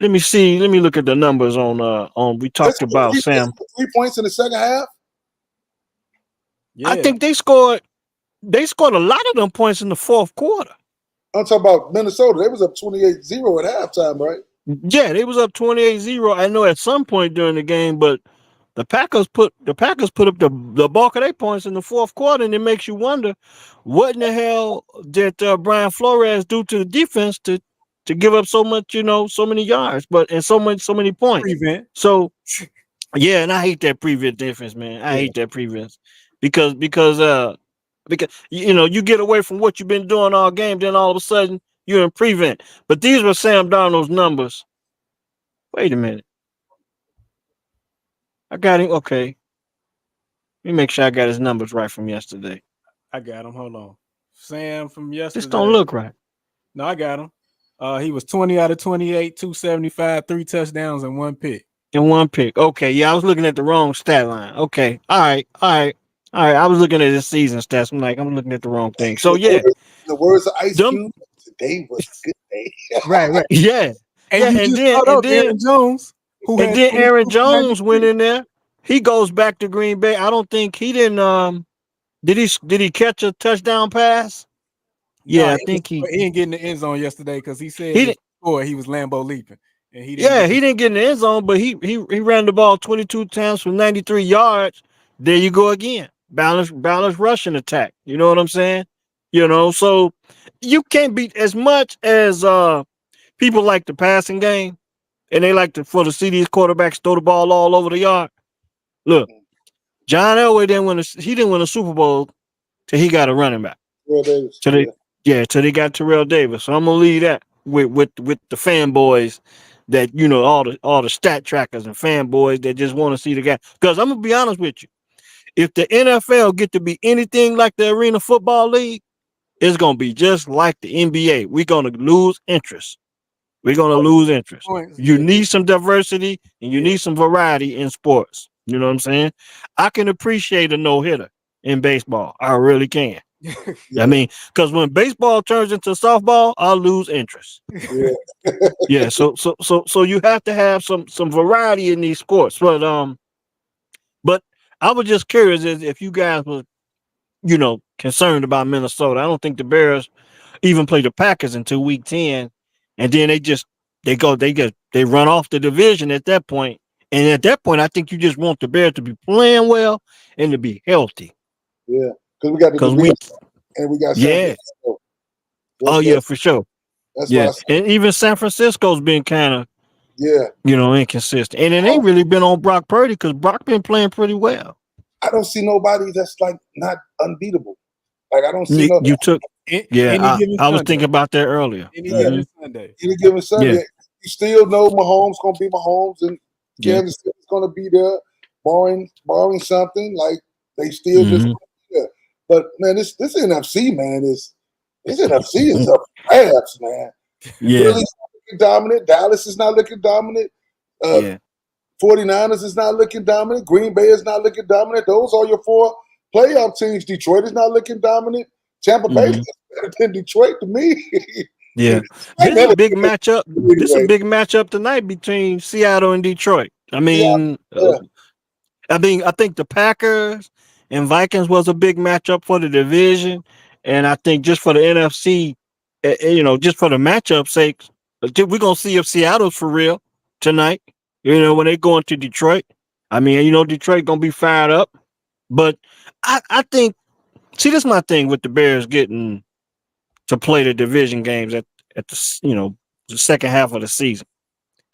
Let me see. Let me look at the numbers on. We talked about Sam. 3 points in the second half. Yeah. I think they scored a lot of them points in the fourth quarter. I'm talking about Minnesota. They was up 28-0 at halftime, right? Yeah, they was up 28-0. I know at some point during the game, but the Packers put up the bulk of their points in the fourth quarter, and it makes you wonder what in the hell did Brian Flores do to the defense to to give up so much, so many yards, but and so many points. Prevent. So yeah, and I hate that prevent defense, man. I Yeah. hate that prevent because you get away from what you've been doing all game, then all of a sudden you're in prevent. But these were Sam Darnold's numbers. Wait a minute, I got him. Okay, let me make sure I got his numbers right from yesterday. I got him. Hold on. Sam from This don't yesterday. look right. No, I got him. He was 20 out of 28, 275, 3 touchdowns, and 1 pick. In one pick. Okay, yeah, I was looking at the wrong stat line. Okay, all right. I was looking at his season stats. I'm looking at the wrong thing. So yeah, The words of Ice them, Cube. Today was a good day. Right. yeah, And yeah, you just brought up Aaron Jones, who and had then Aaron 22 Jones went 93. in there. He goes back to Green Bay. I don't think he didn't. Did he catch a touchdown pass? No, Yeah, I think he didn't get in the end zone yesterday because he said he that didn't. before he was Lambo leaping, and he didn't Yeah, get. he didn't get in the end zone, but he ran the ball 22 times for 93 yards. There you go again. Balanced rushing attack. You know what I'm saying? So you can't beat as much as people like the passing game and they like to see these quarterbacks throw the ball all over the yard. Look, John Elway didn't win a Super Bowl till he got a running back. Well, Davis, Till till they got Terrell Davis. So I'm gonna leave that with the fanboys that all the stat trackers and fanboys that just want to see the guy. Because I'm gonna be honest with you, if the NFL get to be anything like the Arena Football League, it's gonna be just like the NBA. We're gonna lose interest. We're gonna lose interest. Points. You Yeah, need some diversity and you yeah, need some variety in sports. You know what I'm saying? I can appreciate a no hitter in baseball. I really can. yeah, I mean, because when baseball turns into softball, I lose interest. yeah. Yeah, so you have to have some variety in these sports. But I was just curious if you guys were concerned about Minnesota. I don't think the Bears even play the Packers until week 10, and then they run off the division at that point. And at that point, I think you just want the Bears to be playing well and to be healthy. Yeah, because we got the Because division and we got San yeah, Francisco. oh yeah, for sure. That's why I Yeah, said, and even San Francisco's been kind of yeah. inconsistent, and it ain't really been on Brock Purdy because Brock been playing pretty well. I don't see nobody that's like not unbeatable. Like I don't see no You took, yeah, any given I was Sunday. thinking about that earlier. Any Mhm. given Sunday. any given Sunday. Yeah. You still know Mahomes gonna be Mahomes and Yeah. Kansas City's gonna be there, barring something. Like they still just Mhm. gonna be there. But man, this NFC man this NFC is up fast, man. Yeah, Philly's not looking dominant. Dallas is not looking dominant. yeah. 49ers is not looking dominant. Green Bay is not looking dominant. Those are your 4 playoff teams. Detroit is not looking dominant. Tampa Bay Mhm. is better than Detroit to me. Yeah, I this is know a big matchup. This is a anyway. big matchup tonight between Seattle and Detroit. I Yeah, mean, yeah. I think the Packers and Vikings was a big matchup for the division, and I think just for the NFC, just for the matchup sake, we're gonna see if Seattle's for real tonight. When they go into Detroit, I mean, Detroit gonna be fired up, but I think see this is my thing with the Bears getting to play the division games at the second half of the season.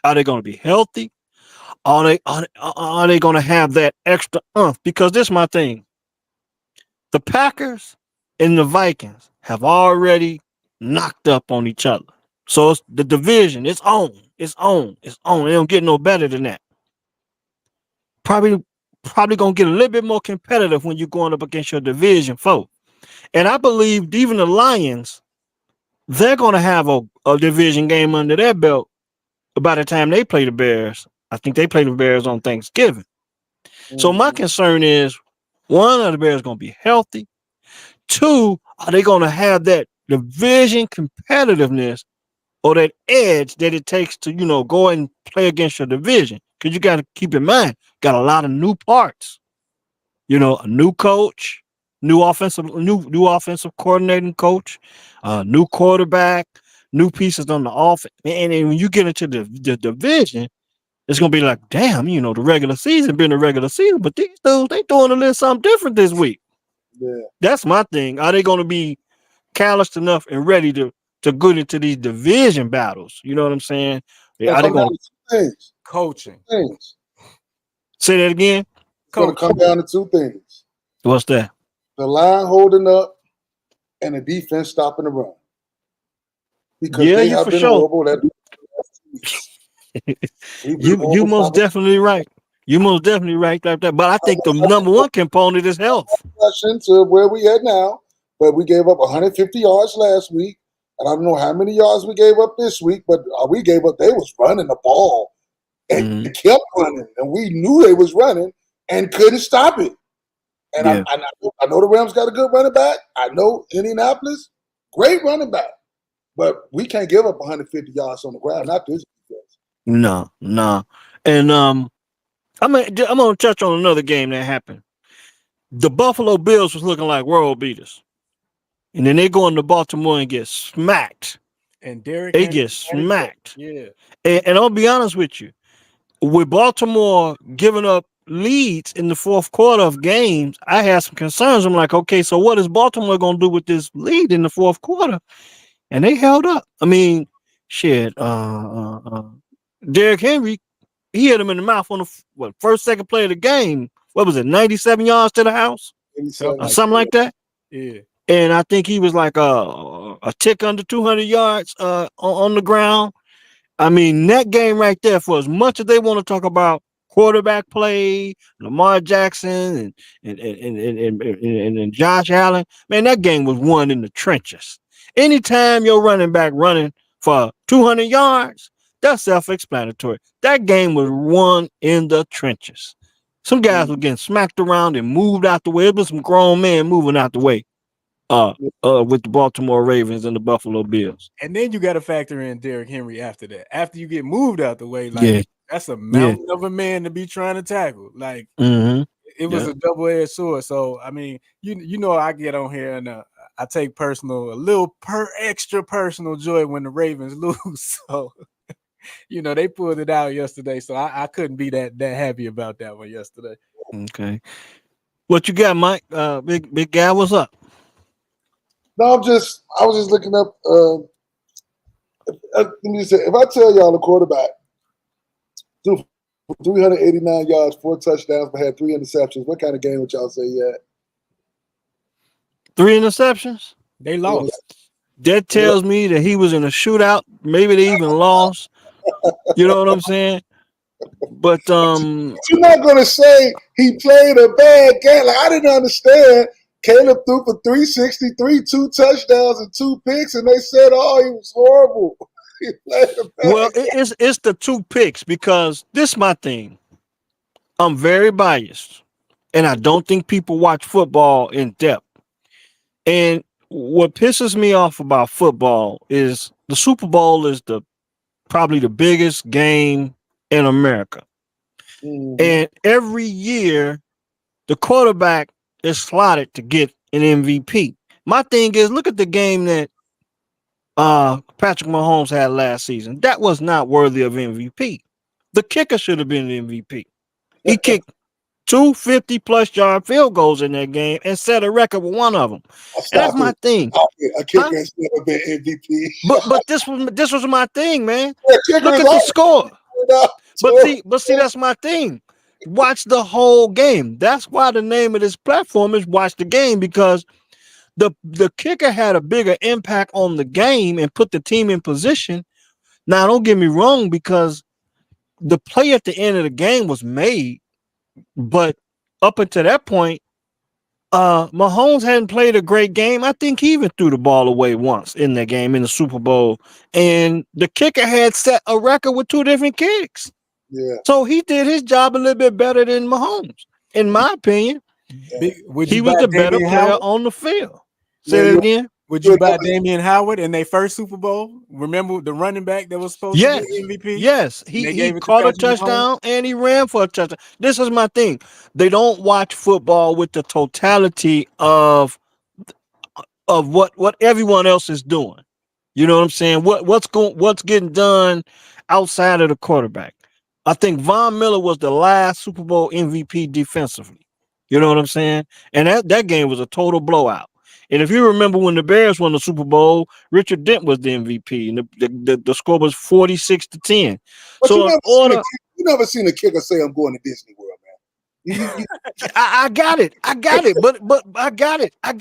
Are they going to be healthy? Are they going to have that extra Because this is my thing. The Packers and the Vikings have already knocked up on each other. So it's the division. It's on. It's on. It's on. It don't get no better than that. Probably gonna get a little bit more competitive when you're going up against your division foe. And I believe even the Lions, they're gonna have a division game under their belt by the time they play the Bears. I think they play the Bears on Thanksgiving. So my concern is, one, are the Bears going to be healthy? Two, are they going to have that division competitiveness or that edge that it takes to, go and play against your division? Because you got to keep in mind, got a lot of new parts. A new coach, new offensive coordinating coach, new quarterback, new pieces on the offense. And when you get into the division, it's gonna be like, damn, the regular season been the regular season, but these dudes they doing a little something different this week. Yeah. That's my thing. Are they gonna be calloused enough and ready to to get into these division battles. You know what I'm saying? It's gonna Are they come down going to two things. Coaching. Things. to say that again? It's gonna come down to two things: What's that? the line holding up and the defense stopping the run. Because Yeah, they you have for been sure. horrible. We've been You horrible. most definitely right. You most definitely right like that. But I think the number one component is health. To where we at now, but we gave up 150 yards last week, and I don't know how many yards we gave up this week, but we gave up. They was running the ball and Mhm. kept running, and we knew they was running and couldn't stop it. And Yeah. I know the Rams got a good running back. I know Indianapolis, great running back, but we can't give up 150 yards on the ground. Not this defense. No, no. And I'm gonna touch on another game that happened. The Buffalo Bills was looking like world beaters. And then they go into Baltimore and get smacked. And Derrick They Henry get had his way. smacked. Yeah. And I'll be honest with you, with Baltimore giving up leads in the fourth quarter of games, I had some concerns. I'm like, okay, so what is Baltimore going to do with this lead in the fourth quarter? And they held up. I mean, shit. Derrick Henry, he hit him in the mouth on the first, second play of the game. What was it, 97 yards to the house? Or something like that? Yeah. And I think he was like a tick under 200 yards on the ground. I mean, that game right there, for as much as they want to talk about quarterback play, Lamar Jackson and Josh Allen, man, that game was won in the trenches. Anytime you're running back running for 200 yards, that's self-explanatory. That game was won in the trenches. Some guys were getting smacked around and moved out the way. It was some grown men moving out the way with the Baltimore Ravens and the Buffalo Bills. And then you got to factor in Derrick Henry after that. After you get moved out the way, Yeah. that's a mountain of a man to be trying to tackle. Like it was a double-edged sword. So I mean, you know, I get on here and I take a little extra personal joy when the Ravens lose. So you know, they pulled it out yesterday. So I couldn't be that happy about that one yesterday. Okay. What you got, Mike? Big guy, what's up? No, I was just looking up. Let me just say, if I tell y'all the quarterback threw for 389 yards, 4 touchdowns, but had 3 interceptions, what kind of game would y'all say he had? 3 interceptions? They lost. That tells me that he was in a shootout. Maybe they even lost. You know what I'm saying? But you're not gonna say he played a bad game. Like, I didn't understand. Caleb threw for 363, 2 touchdowns and 2 picks, and they said, "Oh, he was horrible." He played a bad game. it's the 2 picks, because this is my thing. I'm very biased, and I don't think people watch football in depth. And what pisses me off about football is the Super Bowl is probably the biggest game in America. And every year, the quarterback is slotted to get an MVP. My thing is, look at the game that Patrick Mahomes had last season. That was not worthy of MVP. The kicker should have been the MVP. He kicked 250-plus yard field goals in that game and set a record with one of them. And that's my thing. A kicker has never been MVP. But this was my thing, man. Yeah, Look at the score. But see, that's my thing. Watch the whole game. That's why the name of this platform is Watch the Game, because the kicker had a bigger impact on the game and put the team in position. Now, don't get me wrong, because the play at the end of the game was made, but up until that point, Mahomes hadn't played a great game. I think he even threw the ball away once in that game in the Super Bowl, and the kicker had set a record with 2 different kicks. Yeah. So he did his job a little bit better than Mahomes, in my opinion. He was the better player on the field. Say that again. Would you buy Damian Howard in their first Super Bowl? Remember the running back that was supposed to be MVP? Yes, he caught a touchdown and he ran for a touchdown. This is my thing. They don't watch football with the totality of what everyone else is doing. You know what I'm saying? What's getting done outside of the quarterback. I think Von Miller was the last Super Bowl MVP defensively. You know what I'm saying? And that game was a total blowout. And if you remember when the Bears won the Super Bowl, Richard Dent was the MVP, and the score was 46-10. But So in order, you never seen a kicker say, "I'm going to Disney World," man. I got it, but I got it, You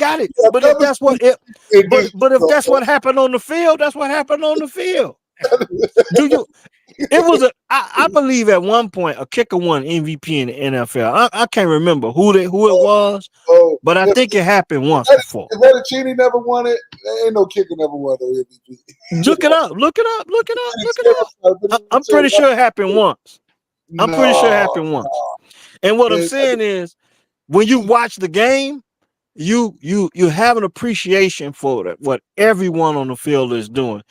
But if never that's what seen it, a Disney but if World, that's what happened on the field, that's what happened on the field. Do you? It was I believe at one point a kicker won MVP in the NFL. I can't remember who it was, oh, but I if, think it happened once if before. Fettuccine never won it, there ain't no kicker never won no MVP. Look it up. I'm pretty sure it happened once. I'm pretty sure it No, happened once. And what I'm saying is, when you watch the game, you have an appreciation for what everyone on the field is doing.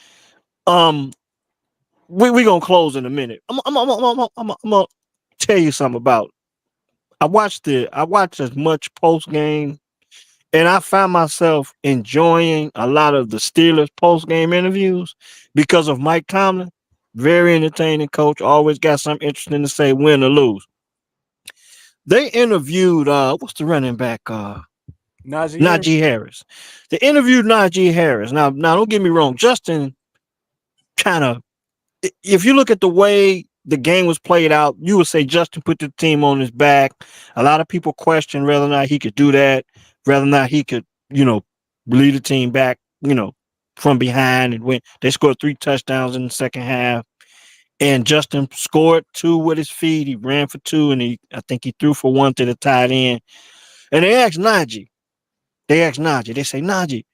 We gonna close in a minute. I'm gonna tell you something about. I watched as much post game, and I found myself enjoying a lot of the Steelers post game interviews because of Mike Tomlin. Very entertaining coach. Always got something interesting to say, win or lose. They interviewed what's the running back? Najee Harris. They interviewed Najee Harris. Now don't get me wrong. Justin kind of, if you look at the way the game was played out, you would say Justin put the team on his back. A lot of people question whether or not he could do that, whether or not he could, lead the team back, from behind and win. They scored 3 touchdowns in the second half. And Justin scored 2 with his feet. He ran for 2, and I think he threw for 1 to the tight end. And they asked Najee. They say, Najee,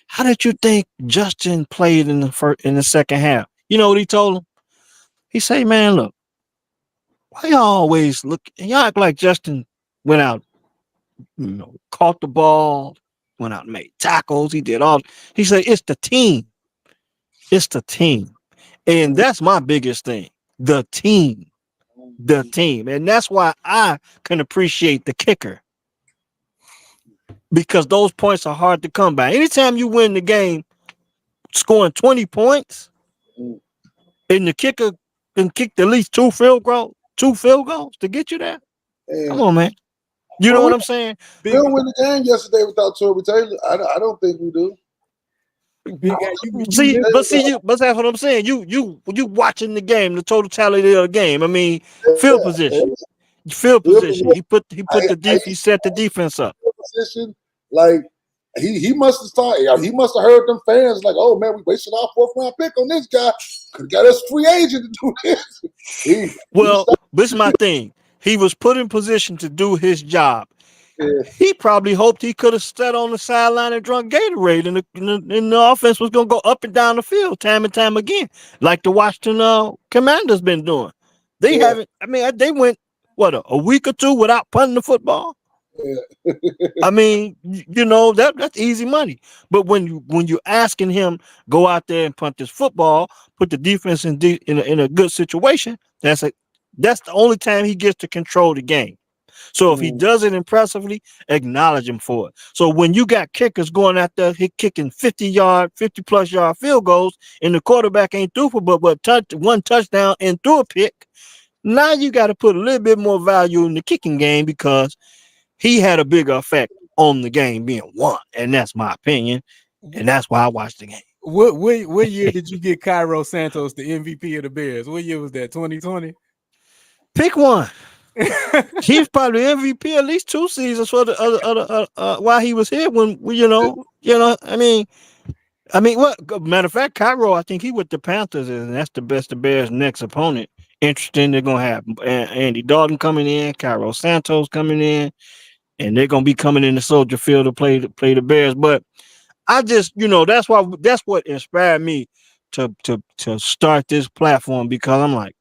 how did you think Justin played in the second half? You know what he told him? He say, man, look, why y'all always look? Y'all act like Justin went out, caught the ball, went out and made tackles. He did all. He said, it's the team. It's the team. And that's my biggest thing. The team. The team. And that's why I can appreciate the kicker. Because those points are hard to come by. Anytime you win the game scoring 20 points, and the kicker can kick at least 2 field goals to get you there. Come on, man. You know what I'm saying? We don't win the game yesterday without Tory Taylor. I don't think we do. But that's what I'm saying. You watching the game, the totality of the game. I mean, field position. He put he set the defense up. Position, like he must have started. He must have heard them fans like, "Oh man, we wasted our 4th round pick on this guy. Could have got us free agent to do this." This is my thing. He was put in position to do his job. Yeah. He probably hoped he could have sat on the sideline and drunk Gatorade, and the offense was going to go up and down the field time and time again, like the Washington Commanders been doing. They haven't. I mean, they went a week or 2 without punting the football. Yeah. I mean, that's easy money. But when you're asking him go out there and punt this football, put the defense in a good situation, that's the only time he gets to control the game. So if he does it impressively, acknowledge him for it. So when you got kickers going out there, kicking 50+ yard field goals, and the quarterback ain't through for but 1 touchdown and threw a pick, now you got to put a little bit more value in the kicking game because he had a bigger effect on the game being won. And that's my opinion. And that's why I watched the game. What year did you get Cairo Santos the MVP of the Bears? What year was that? 2020? Pick one. He's probably MVP at least 2 seasons for the other while he was here. When I mean, what matter of fact, Cairo, I think he with the Panthers, and that's the Bears' next opponent. Interesting, they're gonna have Andy Dalton coming in, Cairo Santos coming in, and they're gonna be coming in the Soldier Field to play the Bears. But I just, that's what inspired me to start this platform, because I'm like,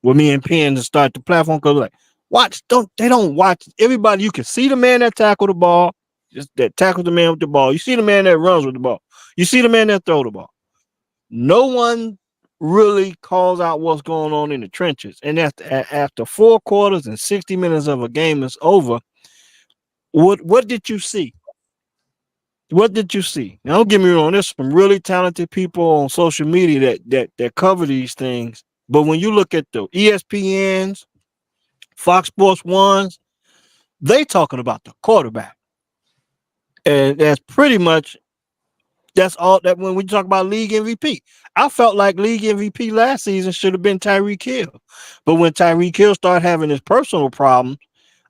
with me and Penn to start the platform, because like, they don't watch everybody. You can see the man that tackled the ball, just that tackles the man with the ball. You see the man that runs with the ball. You see the man that throw the ball. No one really calls out what's going on in the trenches. And after 4 quarters and 60 minutes of a game is over, what did you see? What did you see? Now, don't get me wrong. There's some really talented people on social media that cover these things. But when you look at the ESPNs, Fox Sports Ones, they talking about the quarterback. And that's all that when we talk about league MVP. I felt like league MVP last season should have been Tyreek Hill. But when Tyreek Hill started having his personal problems,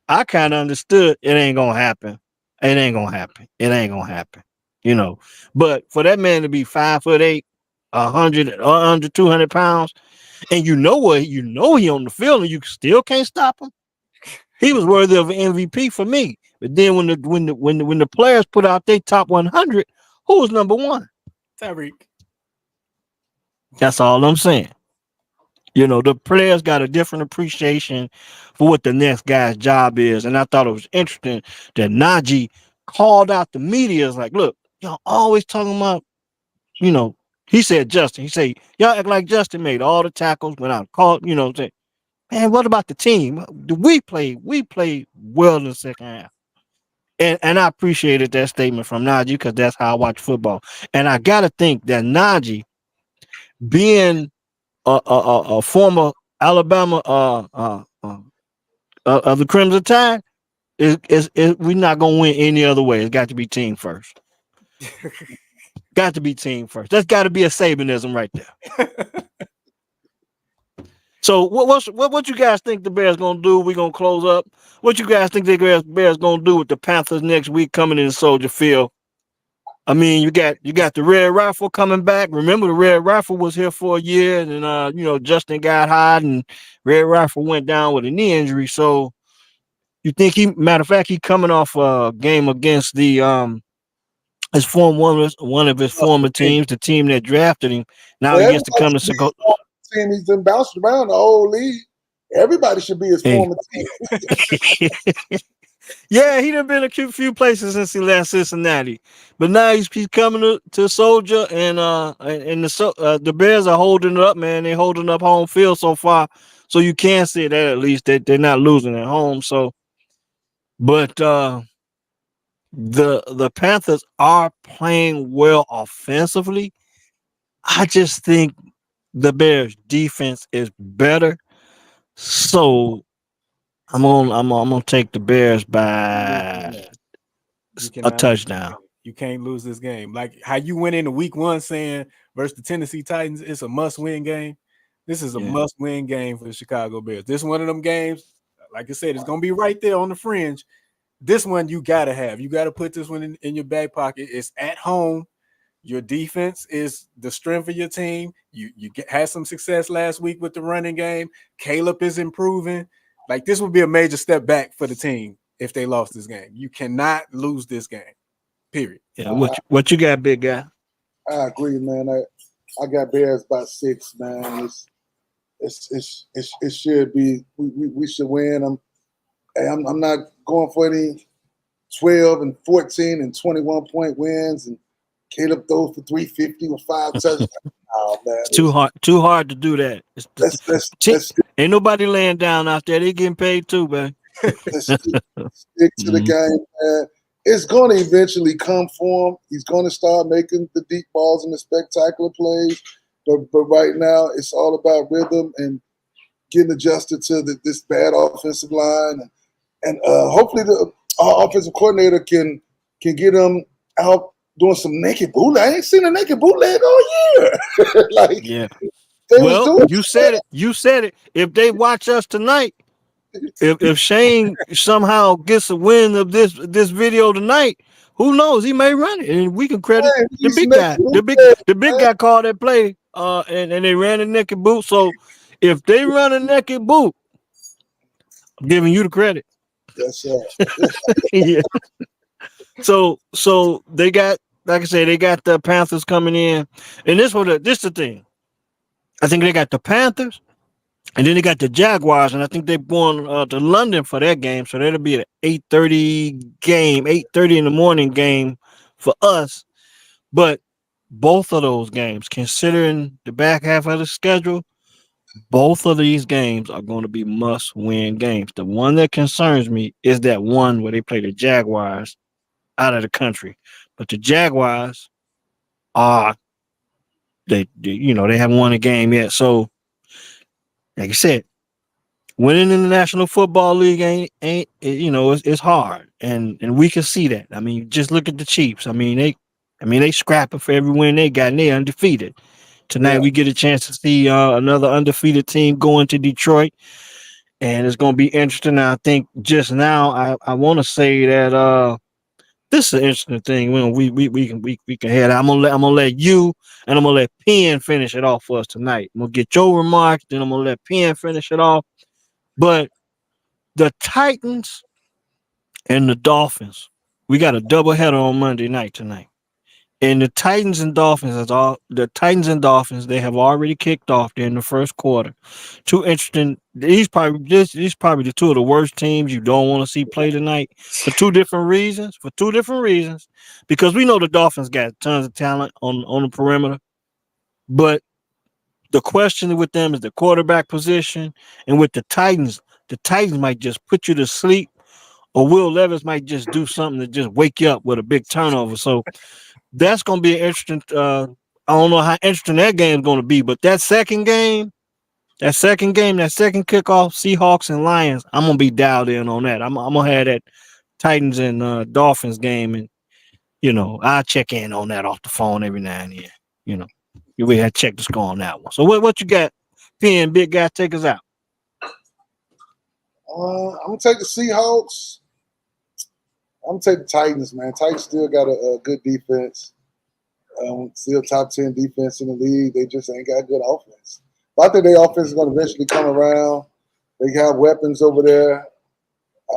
I kind of understood it ain't gonna happen. It ain't gonna happen. It ain't gonna happen. You know. But for that man to be 5'8", 200 pounds, and you know what, he on the field and you still can't stop him. He was worthy of an MVP for me. But then when the players put out their top 100, who was number one? Tyreek. That's all I'm saying. You know, the players got a different appreciation for what the next guy's job is. And I thought it was interesting that Najee called out the media. It's like, look, y'all always talking about, you know, he said Justin. He said, y'all act like Justin made all the tackles, went out, called, say, man, what about the team? We played well in the second half. And I appreciated that statement from Najee because that's how I watch football. And I gotta think that Najee, being a former Alabama of the Crimson Tide, is we're not gonna win any other way. It's got to be team first. Got to be team first. That's got to be a Sabanism right there. So what you guys think the Bears gonna do? We gonna close up. What you guys think the Bears gonna do with the Panthers next week coming in Soldier Field? I mean, you got the Red Rifle coming back. Remember, the Red Rifle was here for a year, and then Justin got hot, and Red Rifle went down with a knee injury. So you think matter of fact, he coming off a game against the one of his former teams, the team that drafted him. Now Well, he gets to come to Chicago. Team he's been bounced around the whole league. Everybody should be his former team. Yeah, he done been a few places since he left Cincinnati, but now he's coming to Soldier, and the Bears are holding it up, man. They're holding up home field so far, so you can say that at least they're not losing at home. So, but the Panthers are playing well offensively. I just think the Bears defense is better, so I'm gonna take the Bears by a touchdown. You can't lose this game. Like how you went into week 1 saying versus the Tennessee Titans, it's a must-win game. This is a must-win game for the Chicago Bears. This one of them games, like I said, it's gonna be right there on the fringe. This one you gotta have. You gotta put this one in your back pocket. It's at home. Your defense is the strength of your team. You had some success last week with the running game. Caleb is improving. Like this would be a major step back for the team if they lost this game. You cannot lose this game. Period. Yeah. What you got, big guy? I agree, man. I got Bears by 6, man. It should be. We should win. I'm not going for any 12 and 14 and 21 point wins and Caleb throws for 350 with 5 touchdowns. Oh, man. It's too hard to do that. Ain't nobody laying down out there. They getting paid too, man. Stick to the game, man. It's going to eventually come for him. He's going to start making the deep balls and the spectacular plays. But right now, it's all about rhythm and getting adjusted to this bad offensive line. And hopefully our offensive coordinator can get him out doing some naked bootleg. I ain't seen a naked bootleg all year. Well, you said it. You said it. If they watch us tonight, if Shane somehow gets a win of this video tonight, who knows? He may run it, and we can credit the big guy. The big guy called that play, and they ran a naked boot. So if they run a naked boot, I'm giving you the credit. That's yeah. So they got, like I said, they got the Panthers coming in, and this the thing. I think they got the Panthers, and then they got the Jaguars, and I think they're going to London for that game. So that'll be an 8:30 game, 8:30 in the morning game for us. But both of those games, considering the back half of the schedule, both of these games are going to be must-win games. The one that concerns me is that one where they play the Jaguars out of the country, but the Jaguars are they haven't won a game yet. So, like I said, winning in the National Football League ain't it's hard, and we can see that. I mean, just look at the Chiefs. I mean they scrapping for every win they got, and they undefeated. Tonight Yeah. we get a chance to see another undefeated team going to Detroit, and it's going to be interesting. I think just now I want to say that this is an interesting thing. We can head. I'm gonna let you and I'm gonna let Penn finish it off for us tonight. I'm gonna get your remarks, then I'm gonna let Penn finish it off. But the Titans and the Dolphins, we got a doubleheader on Monday night tonight. And the Titans and Dolphins, they have already kicked off there in the first quarter. Two interesting. These probably the two of the worst teams you don't want to see play tonight for two different reasons. Because we know the Dolphins got tons of talent on the perimeter, but the question with them is the quarterback position, and with the Titans might just put you to sleep, or Will Levis might just do something to just wake you up with a big turnover. So that's going to be an interesting. I don't know how interesting that game is going to be, but that second kickoff, Seahawks and Lions, I'm going to be dialed in on that. I'm going to have that Titans and Dolphins game, and I check in on that off the phone every now and then. We had to check the score on that one. So what you got, Penn, big guy, take us out. I'm gonna take the Seahawks. I'm gonna take the Titans, man. Titans still got a good defense. Still top 10 defense in the league. They just ain't got good offense. But I think their offense is gonna eventually come around. They have weapons over there.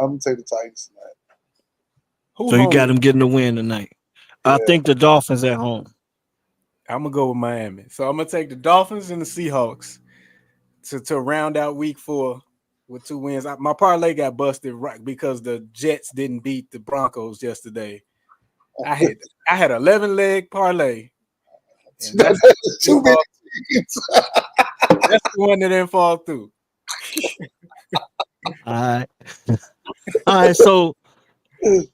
I'm gonna take the Titans tonight. So you got them getting the win tonight. I think the Dolphins at home. I'm gonna go with Miami. So I'm gonna take the Dolphins and the Seahawks to round out week 4 with 2 wins. My parlay got busted right because the Jets didn't beat the Broncos yesterday. I had 11-leg parlay. That's too many teams. That's the one that didn't fall through. All right. So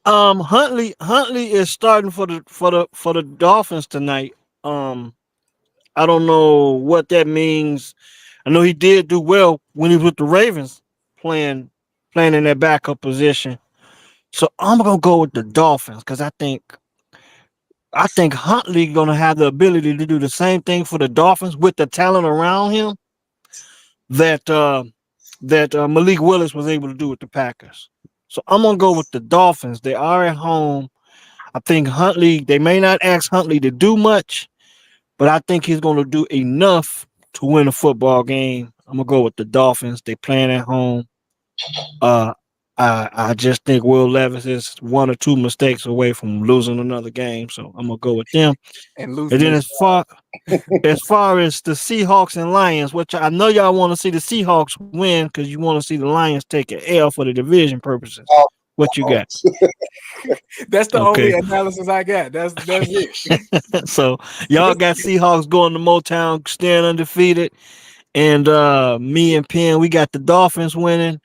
Huntley is starting for the Dolphins tonight. I don't know what that means. I know he did do well when he was with the Ravens playing in that backup position. So I'm gonna go with the Dolphins because I think Huntley gonna have the ability to do the same thing for the Dolphins with the talent around him that Malik Willis was able to do with the Packers. So I'm gonna go with the Dolphins. They are at home. I think Huntley. They may not ask Huntley to do much, but I think he's gonna do enough to win a football game. I'm gonna go with the Dolphins. They playing at home. I just think Will Levis is 1 or 2 mistakes away from losing another game, so I'm gonna go with them. And then as far as the Seahawks and Lions, which I know y'all want to see the Seahawks win because you want to see the Lions take an L for the division purposes. What you got? That's the only analysis I got. That's it. So y'all got Seahawks going to Motown, staying undefeated, and me and Penn, we got the Dolphins winning.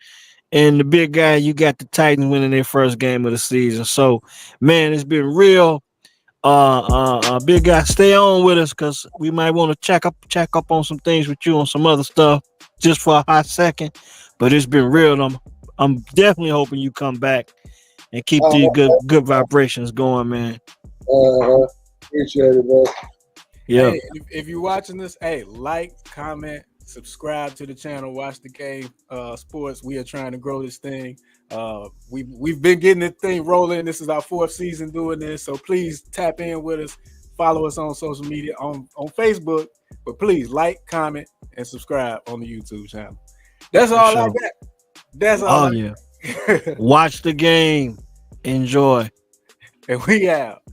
And the big guy, you got the Titans winning their first game of the season. So, man, it's been real. Big guy, stay on with us because we might want to check up on some things with you on some other stuff just for a hot second. But it's been real. I'm definitely hoping you come back and keep these good vibrations going, man. Appreciate it, bro. Yeah. Hey, if you're watching this, like, comment, subscribe to the channel, watch the game sports. We are trying to grow this thing. We've been getting this thing rolling. This is our 4th season doing this, so please tap in with us. Follow us on social media on Facebook, but please like, comment, and subscribe on the YouTube channel. That's all I got. That's all. Watch the game. Enjoy. And we out.